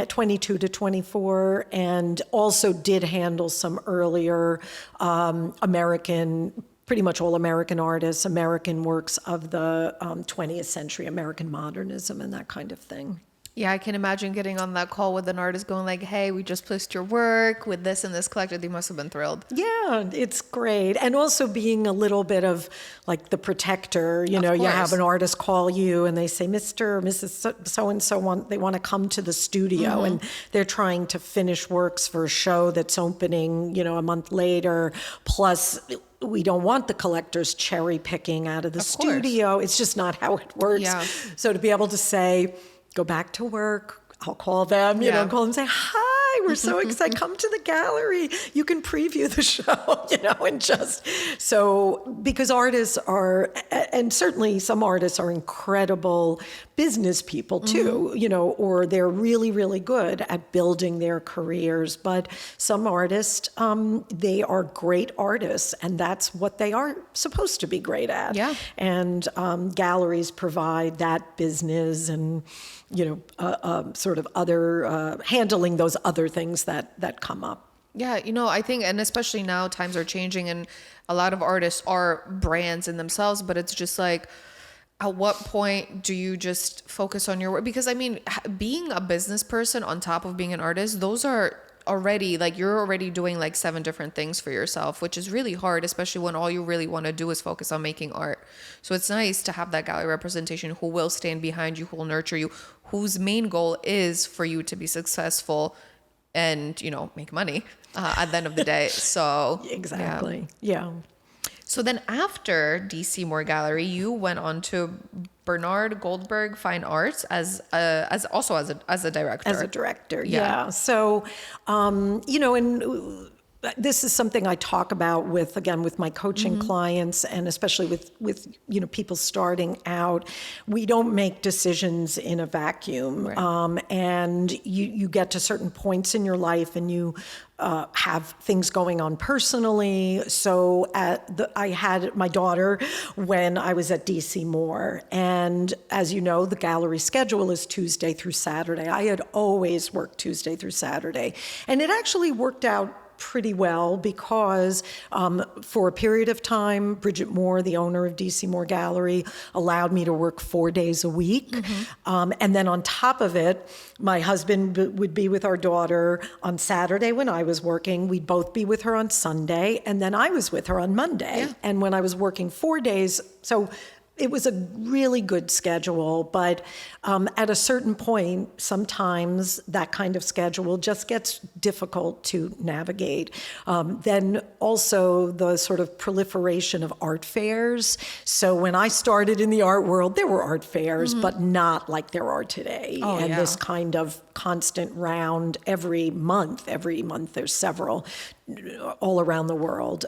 Speaker 8: 22 to 24, and also did handle some earlier American pretty much all American artists, American works of the 20th century, American modernism and that kind of thing.
Speaker 7: Yeah, I can imagine getting on that call with an artist going like, hey, we just placed your work with this and this collected. They must have been thrilled.
Speaker 8: Yeah, it's great. And also being a little bit of like the protector, you know, you have an artist call you and they say, Mr. or Mrs. So-and-so they want to come to the studio and they're trying to finish works for a show that's opening, you know, a month later. Plus, we don't want the collectors cherry picking out of the studio. It's just not how it works.
Speaker 7: Yeah.
Speaker 8: So to be able to say, go back to work. I'll call them, you know, call them and say, hi, we're so excited. Come to the gallery. You can preview the show, you know, and just so because artists are, and certainly some artists are incredible business people too, you know, or they're really, really good at building their careers. But some artists, they are great artists, and that's what they are supposed to be great at.
Speaker 7: Yeah.
Speaker 8: And galleries provide that business and, you know, sort of other, handling those other things that come up.
Speaker 7: Yeah, you know, I think, and especially now times are changing and a lot of artists are brands in themselves, but it's just like, at what point do you just focus on your work? Because I mean, being a business person on top of being an artist, those are already like, you're already doing like 7 different things for yourself, which is really hard, especially when all you really want to do is focus on making art. So it's nice to have that gallery representation who will stand behind you, who will nurture you, whose main goal is for you to be successful and, you know, make money at the end of the day. So
Speaker 8: Exactly. Yeah.
Speaker 7: So then after DC Moore Gallery, you went on to Bernard Goldberg Fine Arts as a director.
Speaker 8: As a director, yeah. So, you know, and this is something I talk about with my coaching clients, and especially with you know, people starting out. We don't make decisions in a vacuum, and you get to certain points in your life, and you have things going on personally. So I had my daughter when I was at DC Moore, and as you know, the gallery schedule is Tuesday through Saturday. I had always worked Tuesday through Saturday, and it actually worked out pretty well because for a period of time, Bridget Moore, the owner of DC Moore Gallery, allowed me to work 4 days a week. And then on top of it, my husband would be with our daughter on Saturday when I was working. We'd both be with her on Sunday, and then I was with her on Monday. Yeah. And when I was working 4 days, so it was a really good schedule, but at a certain point, sometimes that kind of schedule just gets difficult to navigate. Then also the sort of proliferation of art fairs. So when I started in the art world, there were art fairs, but not like there are today. This kind of constant round every month there's several all around the world.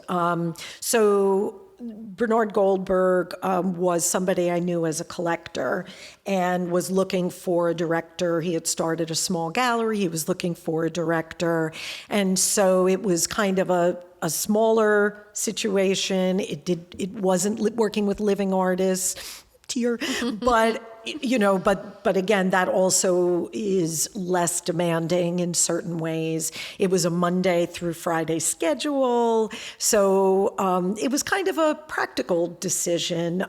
Speaker 8: So Bernard Goldberg was somebody I knew as a collector and was looking for a director. He had started a small gallery. He was looking for a director. And so it was kind of a smaller situation. It wasn't working with living artists, but you know, but again, that also is less demanding in certain ways. It was a Monday through Friday schedule, so it was kind of a practical decision,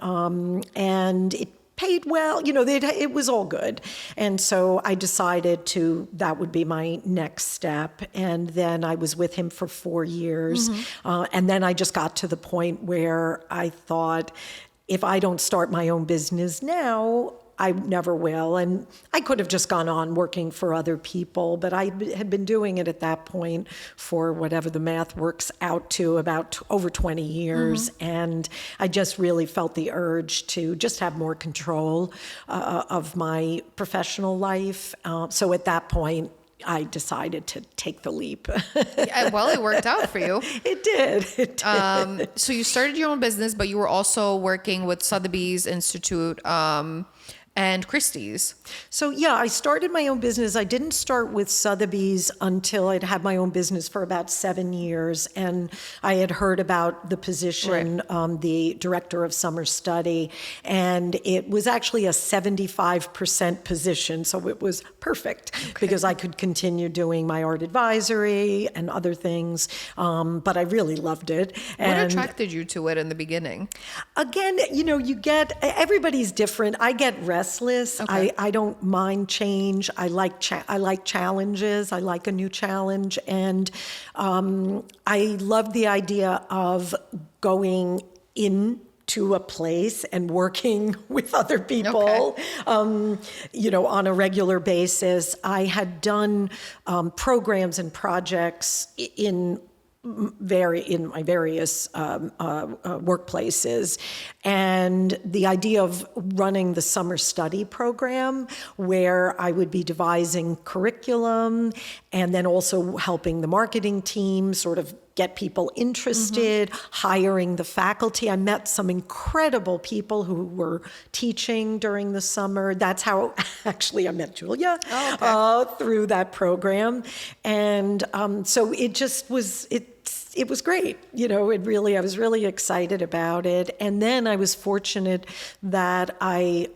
Speaker 8: and it paid well. You know, it was all good, and so I decided that would be my next step. And then I was with him for 4 years, and then I just got to the point where I thought, if I don't start my own business now, I never will. And I could have just gone on working for other people, but I had been doing it at that point for whatever the math works out to, about over 20 years. And I just really felt the urge to just have more control of my professional life. So at that point, I decided to take the leap.
Speaker 7: Well, it worked out for you.
Speaker 8: It did.
Speaker 7: So you started your own business, but you were also working with Sotheby's Institute. and Christie's.
Speaker 8: So yeah, I started my own business. I didn't start with Sotheby's until I'd had my own business for about 7 years, and I had heard about the position, the director of summer study, and it was actually a 75% position, so it was perfect because I could continue doing my art advisory and other things, but I really loved it.
Speaker 7: What attracted you to it in the beginning?
Speaker 8: Again, everybody's different. I get restless.
Speaker 7: Okay.
Speaker 8: I don't mind change. I like challenges. I like a new challenge. And I love the idea of going into a place and working with other people, on a regular basis. I had done programs and projects in my various workplaces, and the idea of running the summer study program where I would be devising curriculum and then also helping the marketing team sort of get people interested, hiring the faculty. I met some incredible people who were teaching during the summer. That's how actually I met Julia through that program. And so it just was, it was great. I was really excited about it. And then I was fortunate that I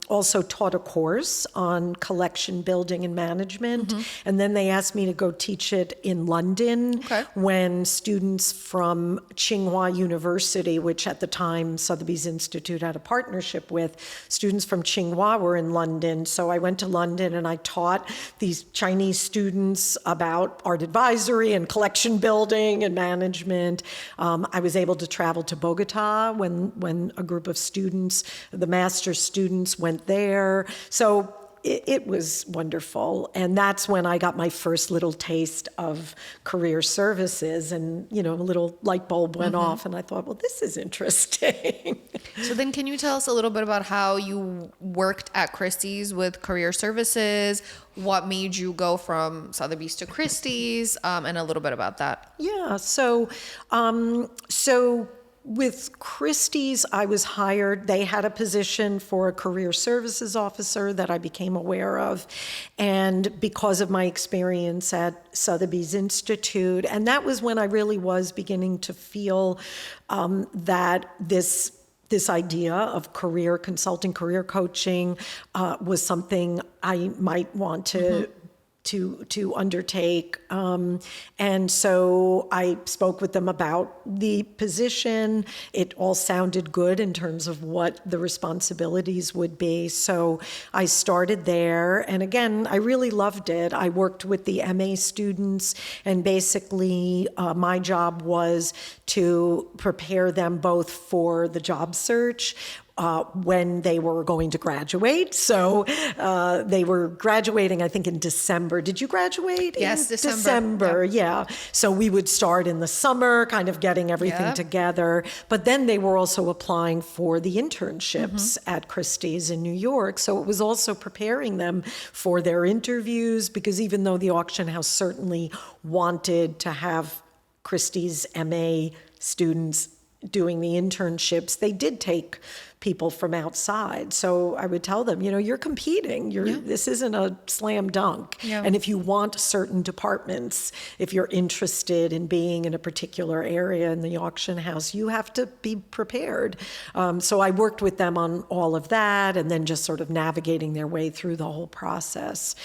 Speaker 8: also taught a course on collection building and management. And then they asked me to go teach it in London when students from Tsinghua University, which at the time Sotheby's Institute had a partnership with, students from Tsinghua were in London. So I went to London and I taught these Chinese students about art advisory and collection building and management. I was able to travel to Bogota when a group of students, the master's students, went there. So it was wonderful. And that's when I got my first little taste of career services, and, a little light bulb went off and I thought, well, this is interesting.
Speaker 7: So then can you tell us a little bit about how you worked at Christie's with career services? What made you go from Sotheby's to Christie's, and a little bit about that?
Speaker 8: Yeah, so with Christie's, I was hired. They had a position for a career services officer that I became aware of. And because of my experience at Sotheby's Institute, and that was when I really was beginning to feel that this idea of career consulting, career coaching was something I might want to undertake. And so I spoke with them about the position. It all sounded good in terms of what the responsibilities would be. So I started there. And again, I really loved it. I worked with the MA students, and basically my job was to prepare them both for the job search, when they were going to graduate. So they were graduating, I think, in December. Did you graduate?
Speaker 7: Yes,
Speaker 8: in
Speaker 7: December.
Speaker 8: Yeah. So we would start in the summer, kind of getting everything together. But then they were also applying for the internships at Christie's in New York. So it was also preparing them for their interviews, because even though the auction house certainly wanted to have Christie's MA students doing the internships, they did take people from outside. So I would tell them, you're competing. This isn't a slam dunk. Yeah. And if you want certain departments, if you're interested in being in a particular area in the auction house, you have to be prepared. So I worked with them on all of that, and then just sort of navigating their way through the whole process.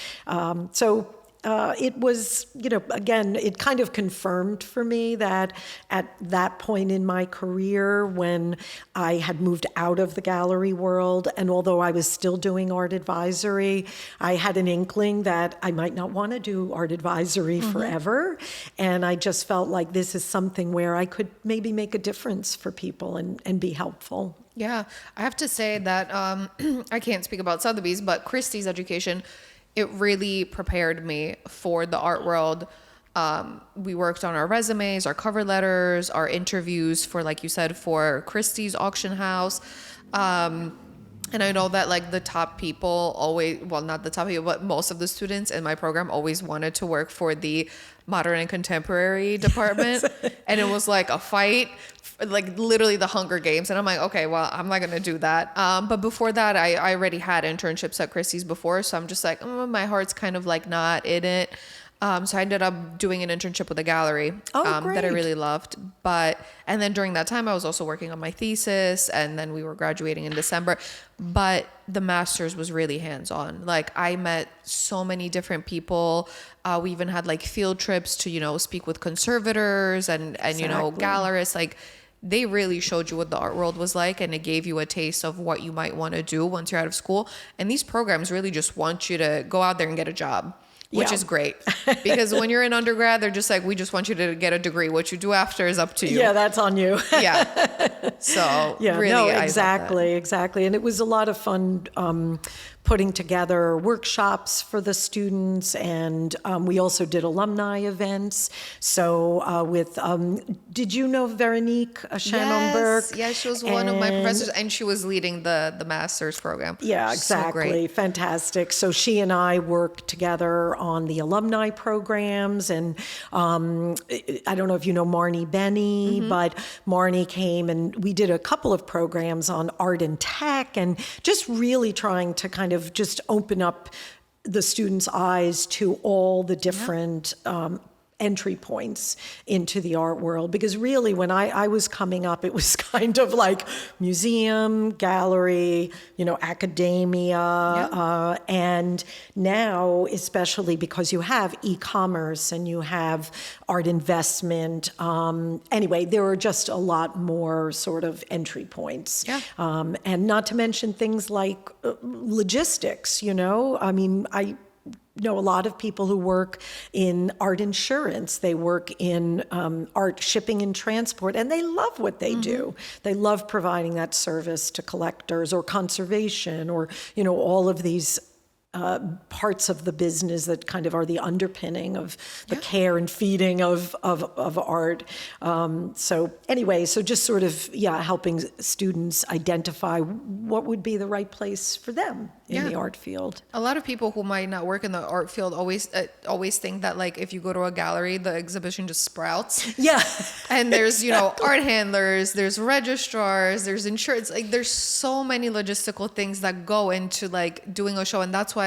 Speaker 8: It was, again, it kind of confirmed for me that at that point in my career, when I had moved out of the gallery world, and although I was still doing art advisory, I had an inkling that I might not want to do art advisory forever. And I just felt like this is something where I could maybe make a difference for people and be helpful.
Speaker 7: Yeah, I have to say that I can't speak about Sotheby's, but Christie's education, it really prepared me for the art world. We worked on our resumes, our cover letters, our interviews for, like you said, for Christie's auction house. And I know that like the top people always, well, not the top people, but most of the students in my program always wanted to work for the modern and contemporary department. And it was like a fight, like literally the Hunger Games. And I'm like, okay, well, I'm not going to do that. But before that, I already had internships at Christie's before. So I'm just like, my heart's kind of like not in it. So I ended up doing an internship with a gallery that I really loved. And then during that time, I was also working on my thesis, and then we were graduating in December. But the master's was really hands-on. Like I met so many different people. We even had like field trips to, speak with conservators and gallerists. Like they really showed you what the art world was like, and it gave you a taste of what you might want to do once you're out of school. And these programs really just want you to go out there and get a job. Which is great, because when you're in undergrad, they're just like, we just want you to get a degree. What you do after is up to you.
Speaker 8: Yeah, that's on you.
Speaker 7: Yeah. So really,
Speaker 8: no, exactly. And it was a lot of fun putting together workshops for the students, and we also did alumni events. So did you know Veronique Shannon-Burke?
Speaker 7: Yes, she was one of my professors, and she was leading the master's program.
Speaker 8: Yeah, exactly.
Speaker 7: So
Speaker 8: fantastic. So she and I worked together on the alumni programs, and I don't know if you know Marnie Benny, but Marnie came and we did a couple of programs on art and tech, and just really trying to kind of just open up the students' eyes to all the different entry points into the art world. Because really, when I was coming up, it was kind of like museum, gallery, academia. And now, especially because you have e-commerce and you have art investment, anyway, there are just a lot more sort of entry points. And not to mention things like logistics, I mean, I know a lot of people who work in art insurance. They work in art shipping and transport, and they love what they do. They love providing that service to collectors or conservation or, all of these parts of the business that kind of are the underpinning of the care and feeding of art. So anyway, so just sort of, helping students identify what would be the right place for them in the art field.
Speaker 7: A lot of people who might not work in the art field always think that like if you go to a gallery, the exhibition just sprouts.
Speaker 8: Yeah.
Speaker 7: And there's, art handlers, there's registrars, there's insurance. Like there's so many logistical things that go into like doing a show. And that's why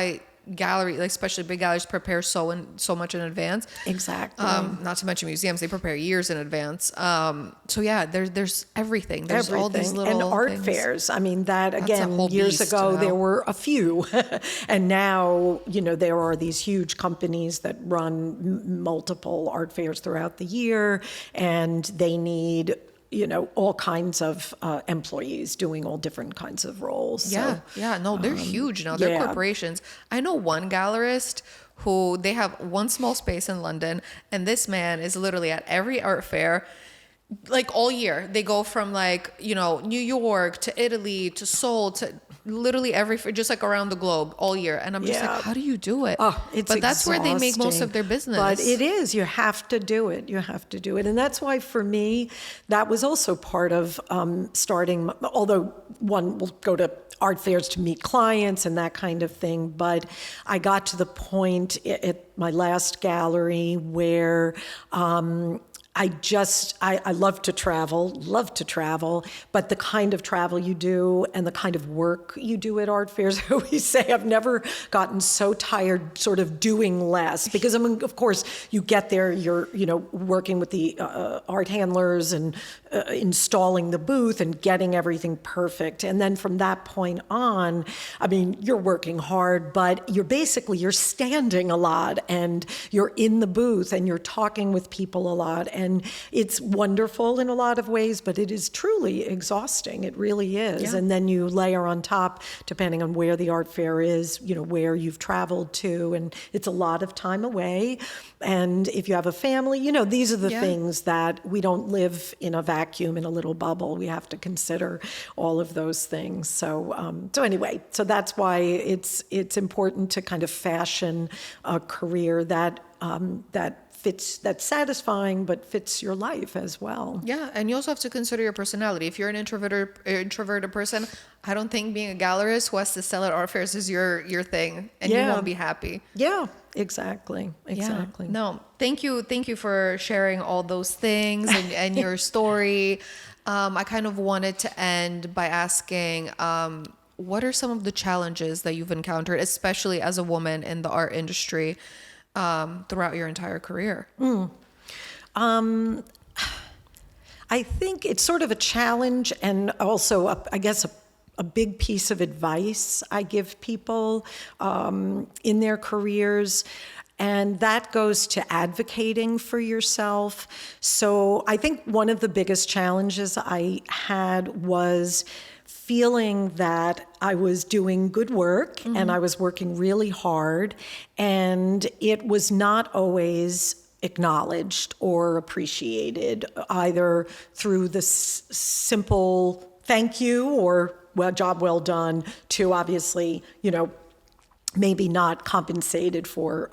Speaker 7: gallery, like especially big galleries, prepare so much in advance.
Speaker 8: Exactly.
Speaker 7: Not to mention museums, they prepare years in advance. So yeah, there's everything. There's all these little
Speaker 8: and art
Speaker 7: things.
Speaker 8: Fairs. I mean, that again, years ago there were a few, and now there are these huge companies that run multiple art fairs throughout the year, and they need all kinds of employees doing all different kinds of roles.
Speaker 7: No, they're huge now. They're corporations. I know one gallerist who they have one small space in London, and this man is literally at every art fair, like all year. They go from like, New York to Italy to Seoul to literally just like around the globe all year. And I'm just like, how do you do it?
Speaker 8: But
Speaker 7: that's where they make most of their business.
Speaker 8: But it is, you have to do it. And that's why for me, that was also part of starting, although one will go to art fairs to meet clients and that kind of thing. But I got to the point at my last gallery where I love to travel, but the kind of travel you do and the kind of work you do at art fairs, I always say I've never gotten so tired sort of doing less, because I mean, of course, you get there, you're, working with the art handlers and installing the booth and getting everything perfect. And then from that point on, I mean, you're working hard, but you're standing a lot and you're in the booth and you're talking with people a lot. And it's wonderful in a lot of ways, but it is truly exhausting. It really is. And then you layer on top, depending on where the art fair is, where you've traveled to, and it's a lot of time away. And if you have a family, these are the things that we don't live in a vacuum, in a little bubble. We have to consider all of those things. So anyway, so that's why it's important to kind of fashion a career that that's satisfying, but fits your life as well.
Speaker 7: Yeah, and you also have to consider your personality. If you're an introverted person, I don't think being a gallerist who has to sell at art fairs is your thing, and you won't be happy.
Speaker 8: Yeah, exactly.
Speaker 7: Yeah. No, thank you for sharing all those things and your story. I kind of wanted to end by asking, what are some of the challenges that you've encountered, especially as a woman in the art industry, throughout your entire career?
Speaker 8: I think it's sort of a challenge, and also, I guess, a big piece of advice I give people in their careers. And that goes to advocating for yourself. So I think one of the biggest challenges I had was feeling that I was doing good work and I was working really hard, and it was not always acknowledged or appreciated, either through the simple thank you or well, job well done, to obviously, maybe not compensated for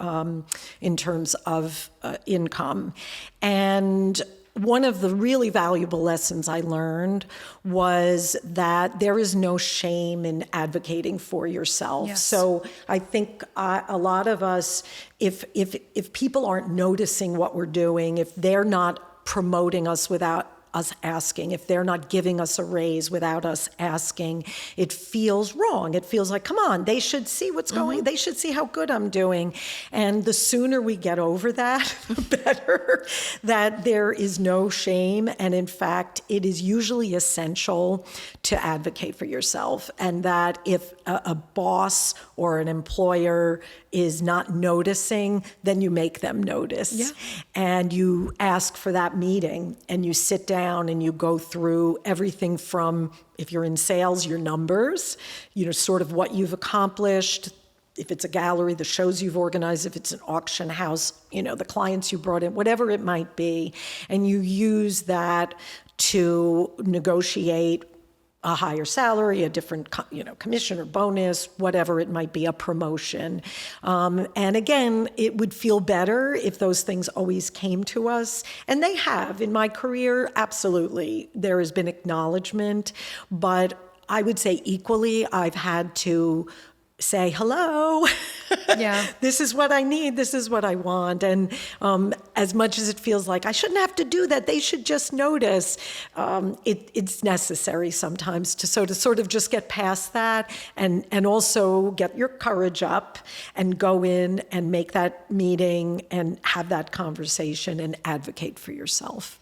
Speaker 8: in terms of income. And one of the really valuable lessons I learned was that there is no shame in advocating for yourself.
Speaker 7: Yes.
Speaker 8: So I think a lot of us, if people aren't noticing what we're doing, if they're not promoting us without us asking, if they're not giving us a raise without us asking, it feels wrong. It feels like, come on, they should see what's going, they should see how good I'm doing. And the sooner we get over that, the better, that there is no shame. And in fact, it is usually essential to advocate for yourself. And that if a boss or an employer is not noticing, then you make them notice.
Speaker 7: Yeah.
Speaker 8: And you ask for that meeting, and you sit down and you go through everything from, if you're in sales, your numbers, sort of what you've accomplished. If it's a gallery, the shows you've organized, if it's an auction house, the clients you brought in, whatever it might be. And you use that to negotiate a higher salary, a different, commission or bonus, whatever it might be, a promotion. And again, it would feel better if those things always came to us. And they have. In my career, absolutely. There has been acknowledgement, but I would say equally, I've had to say, hello,
Speaker 7: Yeah.
Speaker 8: this is what I need, this is what I want. And as much as it feels like I shouldn't have to do that, they should just notice, it's necessary sometimes to sort of just get past that, and also get your courage up and go in and make that meeting and have that conversation and advocate for yourself.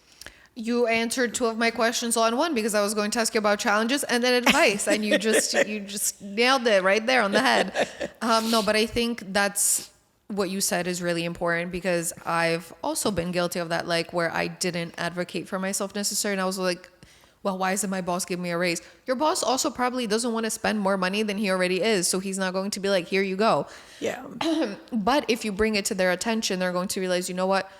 Speaker 7: You answered two of my questions all in one, because I was going to ask you about challenges and then advice, and you just nailed it right there on the head. No, but I think that's what you said is really important, because I've also been guilty of that, like where I didn't advocate for myself necessarily, and I was like, well, why isn't my boss giving me a raise? Your boss also probably doesn't want to spend more money than he already is, so he's not going to be like, here you go.
Speaker 8: Yeah.
Speaker 7: But if you bring it to their attention, they're going to realize, you know what?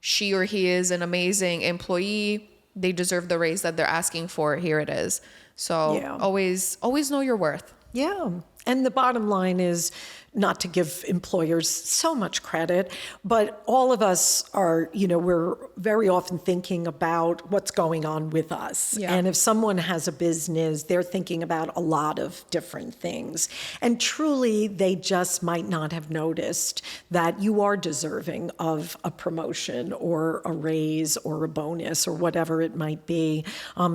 Speaker 7: She or he is an amazing employee. They deserve the raise that they're asking for. Here it is. So always know your worth.
Speaker 8: Yeah. And the bottom line is not to give employers so much credit, but all of us are, we're very often thinking about what's going on with us.
Speaker 7: Yeah.
Speaker 8: And if someone has a business, they're thinking about a lot of different things. And truly, they just might not have noticed that you are deserving of a promotion or a raise or a bonus or whatever it might be.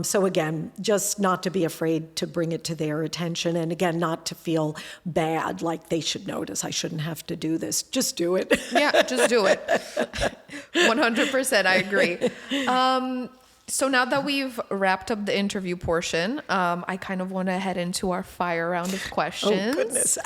Speaker 8: So again, just not to be afraid to bring it to their attention. And again, not to feel bad, like they should notice. I shouldn't have to do this. Just do it.
Speaker 7: Yeah, just do it. 100%, I agree. So now that we've wrapped up the interview portion, I kind of want to head into our fire round of questions.
Speaker 8: Oh, goodness.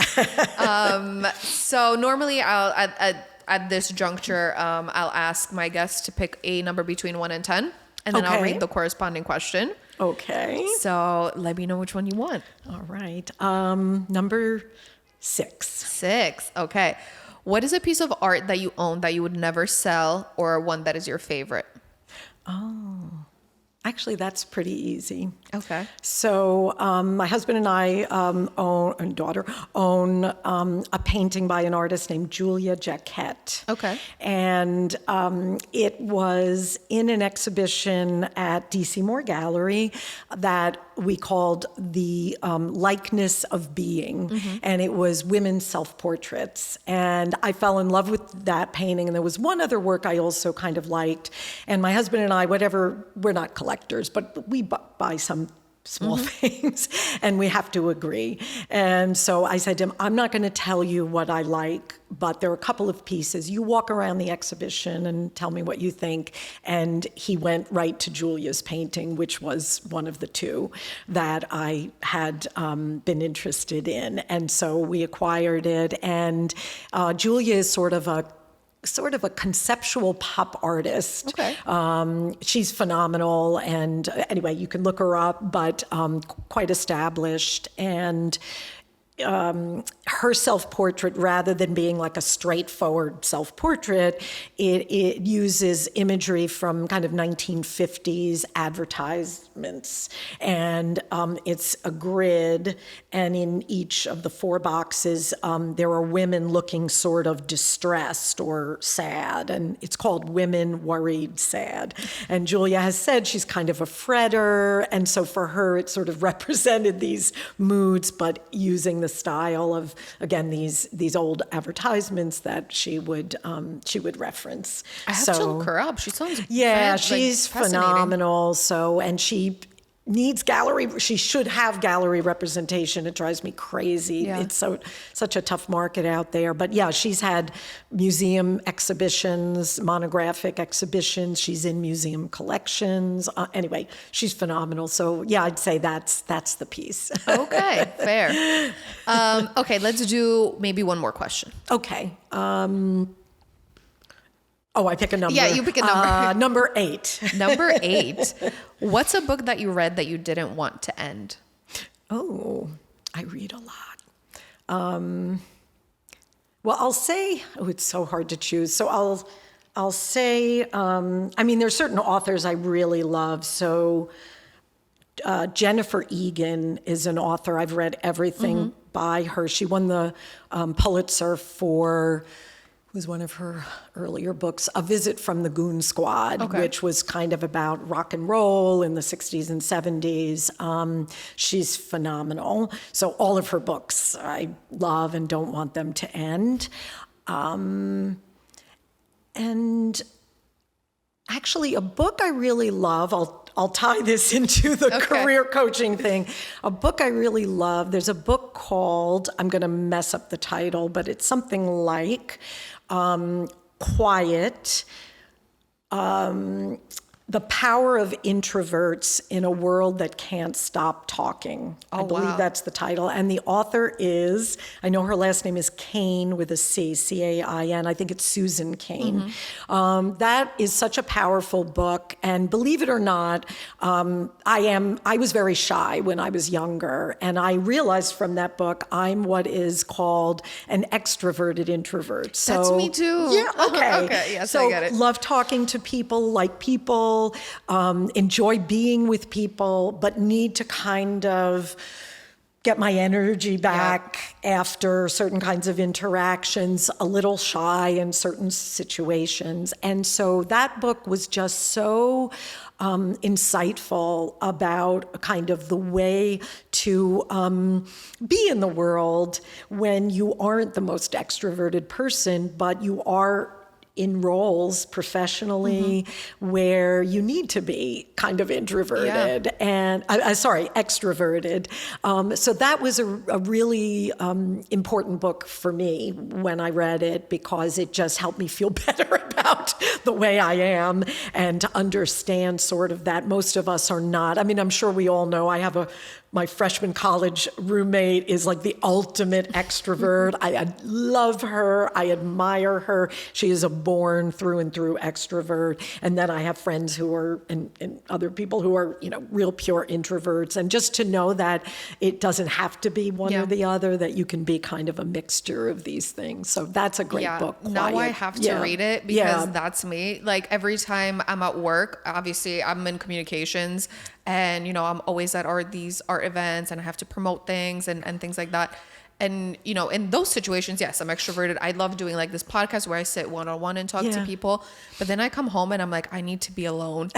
Speaker 7: So normally at this juncture, I'll ask my guests to pick a number between 1 and 10, and then I'll read the corresponding question.
Speaker 8: Okay.
Speaker 7: So let me know which one you want.
Speaker 8: All right. Number 6.
Speaker 7: 6. Okay. What is a piece of art that you own that you would never sell, or one that is your favorite?
Speaker 8: Oh, Actually, that's pretty easy.
Speaker 7: Okay.
Speaker 8: So my husband and I and daughter own a painting by an artist named Julia Jacquet.
Speaker 7: Okay.
Speaker 8: And it was in an exhibition at DC Moore Gallery that we called the Likeness of Being. And it was women's self-portraits. And I fell in love with that painting. And there was one other work I also kind of liked. And my husband and I, we're not collectors, but we buy some small things, and we have to agree. And so I said to him, I'm not going to tell you what I like, but there are a couple of pieces. You walk around the exhibition and tell me what you think. And he went right to Julia's painting, which was one of the two that I had been interested in. And so we acquired it. And Julia is sort of a conceptual pop artist.
Speaker 7: Okay.
Speaker 8: She's phenomenal, and anyway, you can look her up, but quite established. And her self-portrait, rather than being like a straightforward self-portrait, it uses imagery from kind of 1950s advertisements. And it's a grid, and in each of the 4 boxes, there are women looking sort of distressed or sad, and it's called Women Worried Sad. And Julia has said she's kind of a fretter, and so for her, it sort of represented these moods, but using the style of, again, these old advertisements that she would reference.
Speaker 7: I have to look her up. She sounds
Speaker 8: she's phenomenal. So, and she should have gallery representation. It drives me crazy.
Speaker 7: Yeah.
Speaker 8: It's such a tough market out there. But yeah, she's had museum exhibitions, monographic exhibitions. She's in museum collections. Anyway, she's phenomenal. So yeah, I'd say that's the piece.
Speaker 7: Okay, fair. Okay, let's do maybe one more question.
Speaker 8: Okay. I pick a number.
Speaker 7: Yeah, you pick a number.
Speaker 8: Number 8.
Speaker 7: Number 8. What's a book that you read that you didn't want to end?
Speaker 8: Oh, I read a lot. Well, I'll say, it's so hard to choose. So I'll say, there's certain authors I really love. So Jennifer Egan is an author. I've read everything by her. She won the Pulitzer for, was one of her earlier books, A Visit from the Goon Squad, which was kind of about rock and roll in the 60s and 70s. She's phenomenal. So all of her books I love and don't want them to end. And actually, a book I really love, I'll tie this into the career coaching thing. A book I really love, there's a book called, I'm going to mess up the title, but it's something like Quiet, The Power of Introverts in a World That Can't Stop Talking. I believe that's the title. And the author is, I know her last name is Cain with a C, C-A-I-N. I think it's Susan Cain. That is such a powerful book. And believe it or not, I was very shy when I was younger. And I realized from that book, I'm what is called an extroverted introvert. So,
Speaker 7: that's me too.
Speaker 8: Yeah, okay.
Speaker 7: Okay, yes,
Speaker 8: so
Speaker 7: I get it.
Speaker 8: Love talking to people, like people, enjoy being with people, but need to kind of get my energy back after certain kinds of interactions, a little shy in certain situations. And so that book was just so insightful about kind of the way to be in the world when you aren't the most extroverted person, but you are in roles professionally where you need to be kind of introverted and extroverted. So that was a really important book for me when I read it, because it just helped me feel better about the way I am and to understand sort of that most of us are not. I mean, I'm sure we all know I have a my freshman college roommate is like the ultimate extrovert. I love her. I admire her. She is a born through and through extrovert. And then I have friends who are, and other people who are, real pure introverts. And just to know that it doesn't have to be one or the other, that you can be kind of a mixture of these things. So that's a great book.
Speaker 7: Now I have to read it because that's me. Like every time I'm at work, obviously I'm in communications, and I'm always at these art events, and I have to promote things and things like that. And in those situations, yes, I'm extroverted. I love doing like this podcast where I sit one-on-one and talk to people. But then I come home and I'm like, I need to be alone.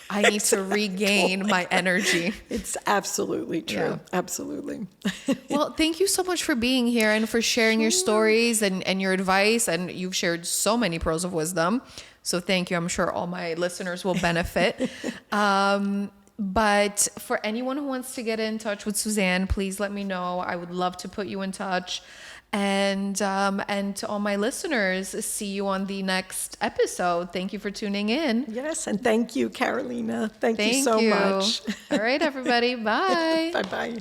Speaker 7: I need to regain my energy.
Speaker 8: It's absolutely true. Absolutely.
Speaker 7: Well, thank you so much for being here and for sharing your stories and your advice. And you've shared so many pearls of wisdom. So thank you. I'm sure all my listeners will benefit. But for anyone who wants to get in touch with Suzanne, please let me know. I would love to put you in touch. And to all my listeners, see you on the next episode. Thank you for tuning in.
Speaker 8: Yes, and thank you, Carolina. Thank you so much.
Speaker 7: All right, everybody. Bye.
Speaker 8: Bye-bye.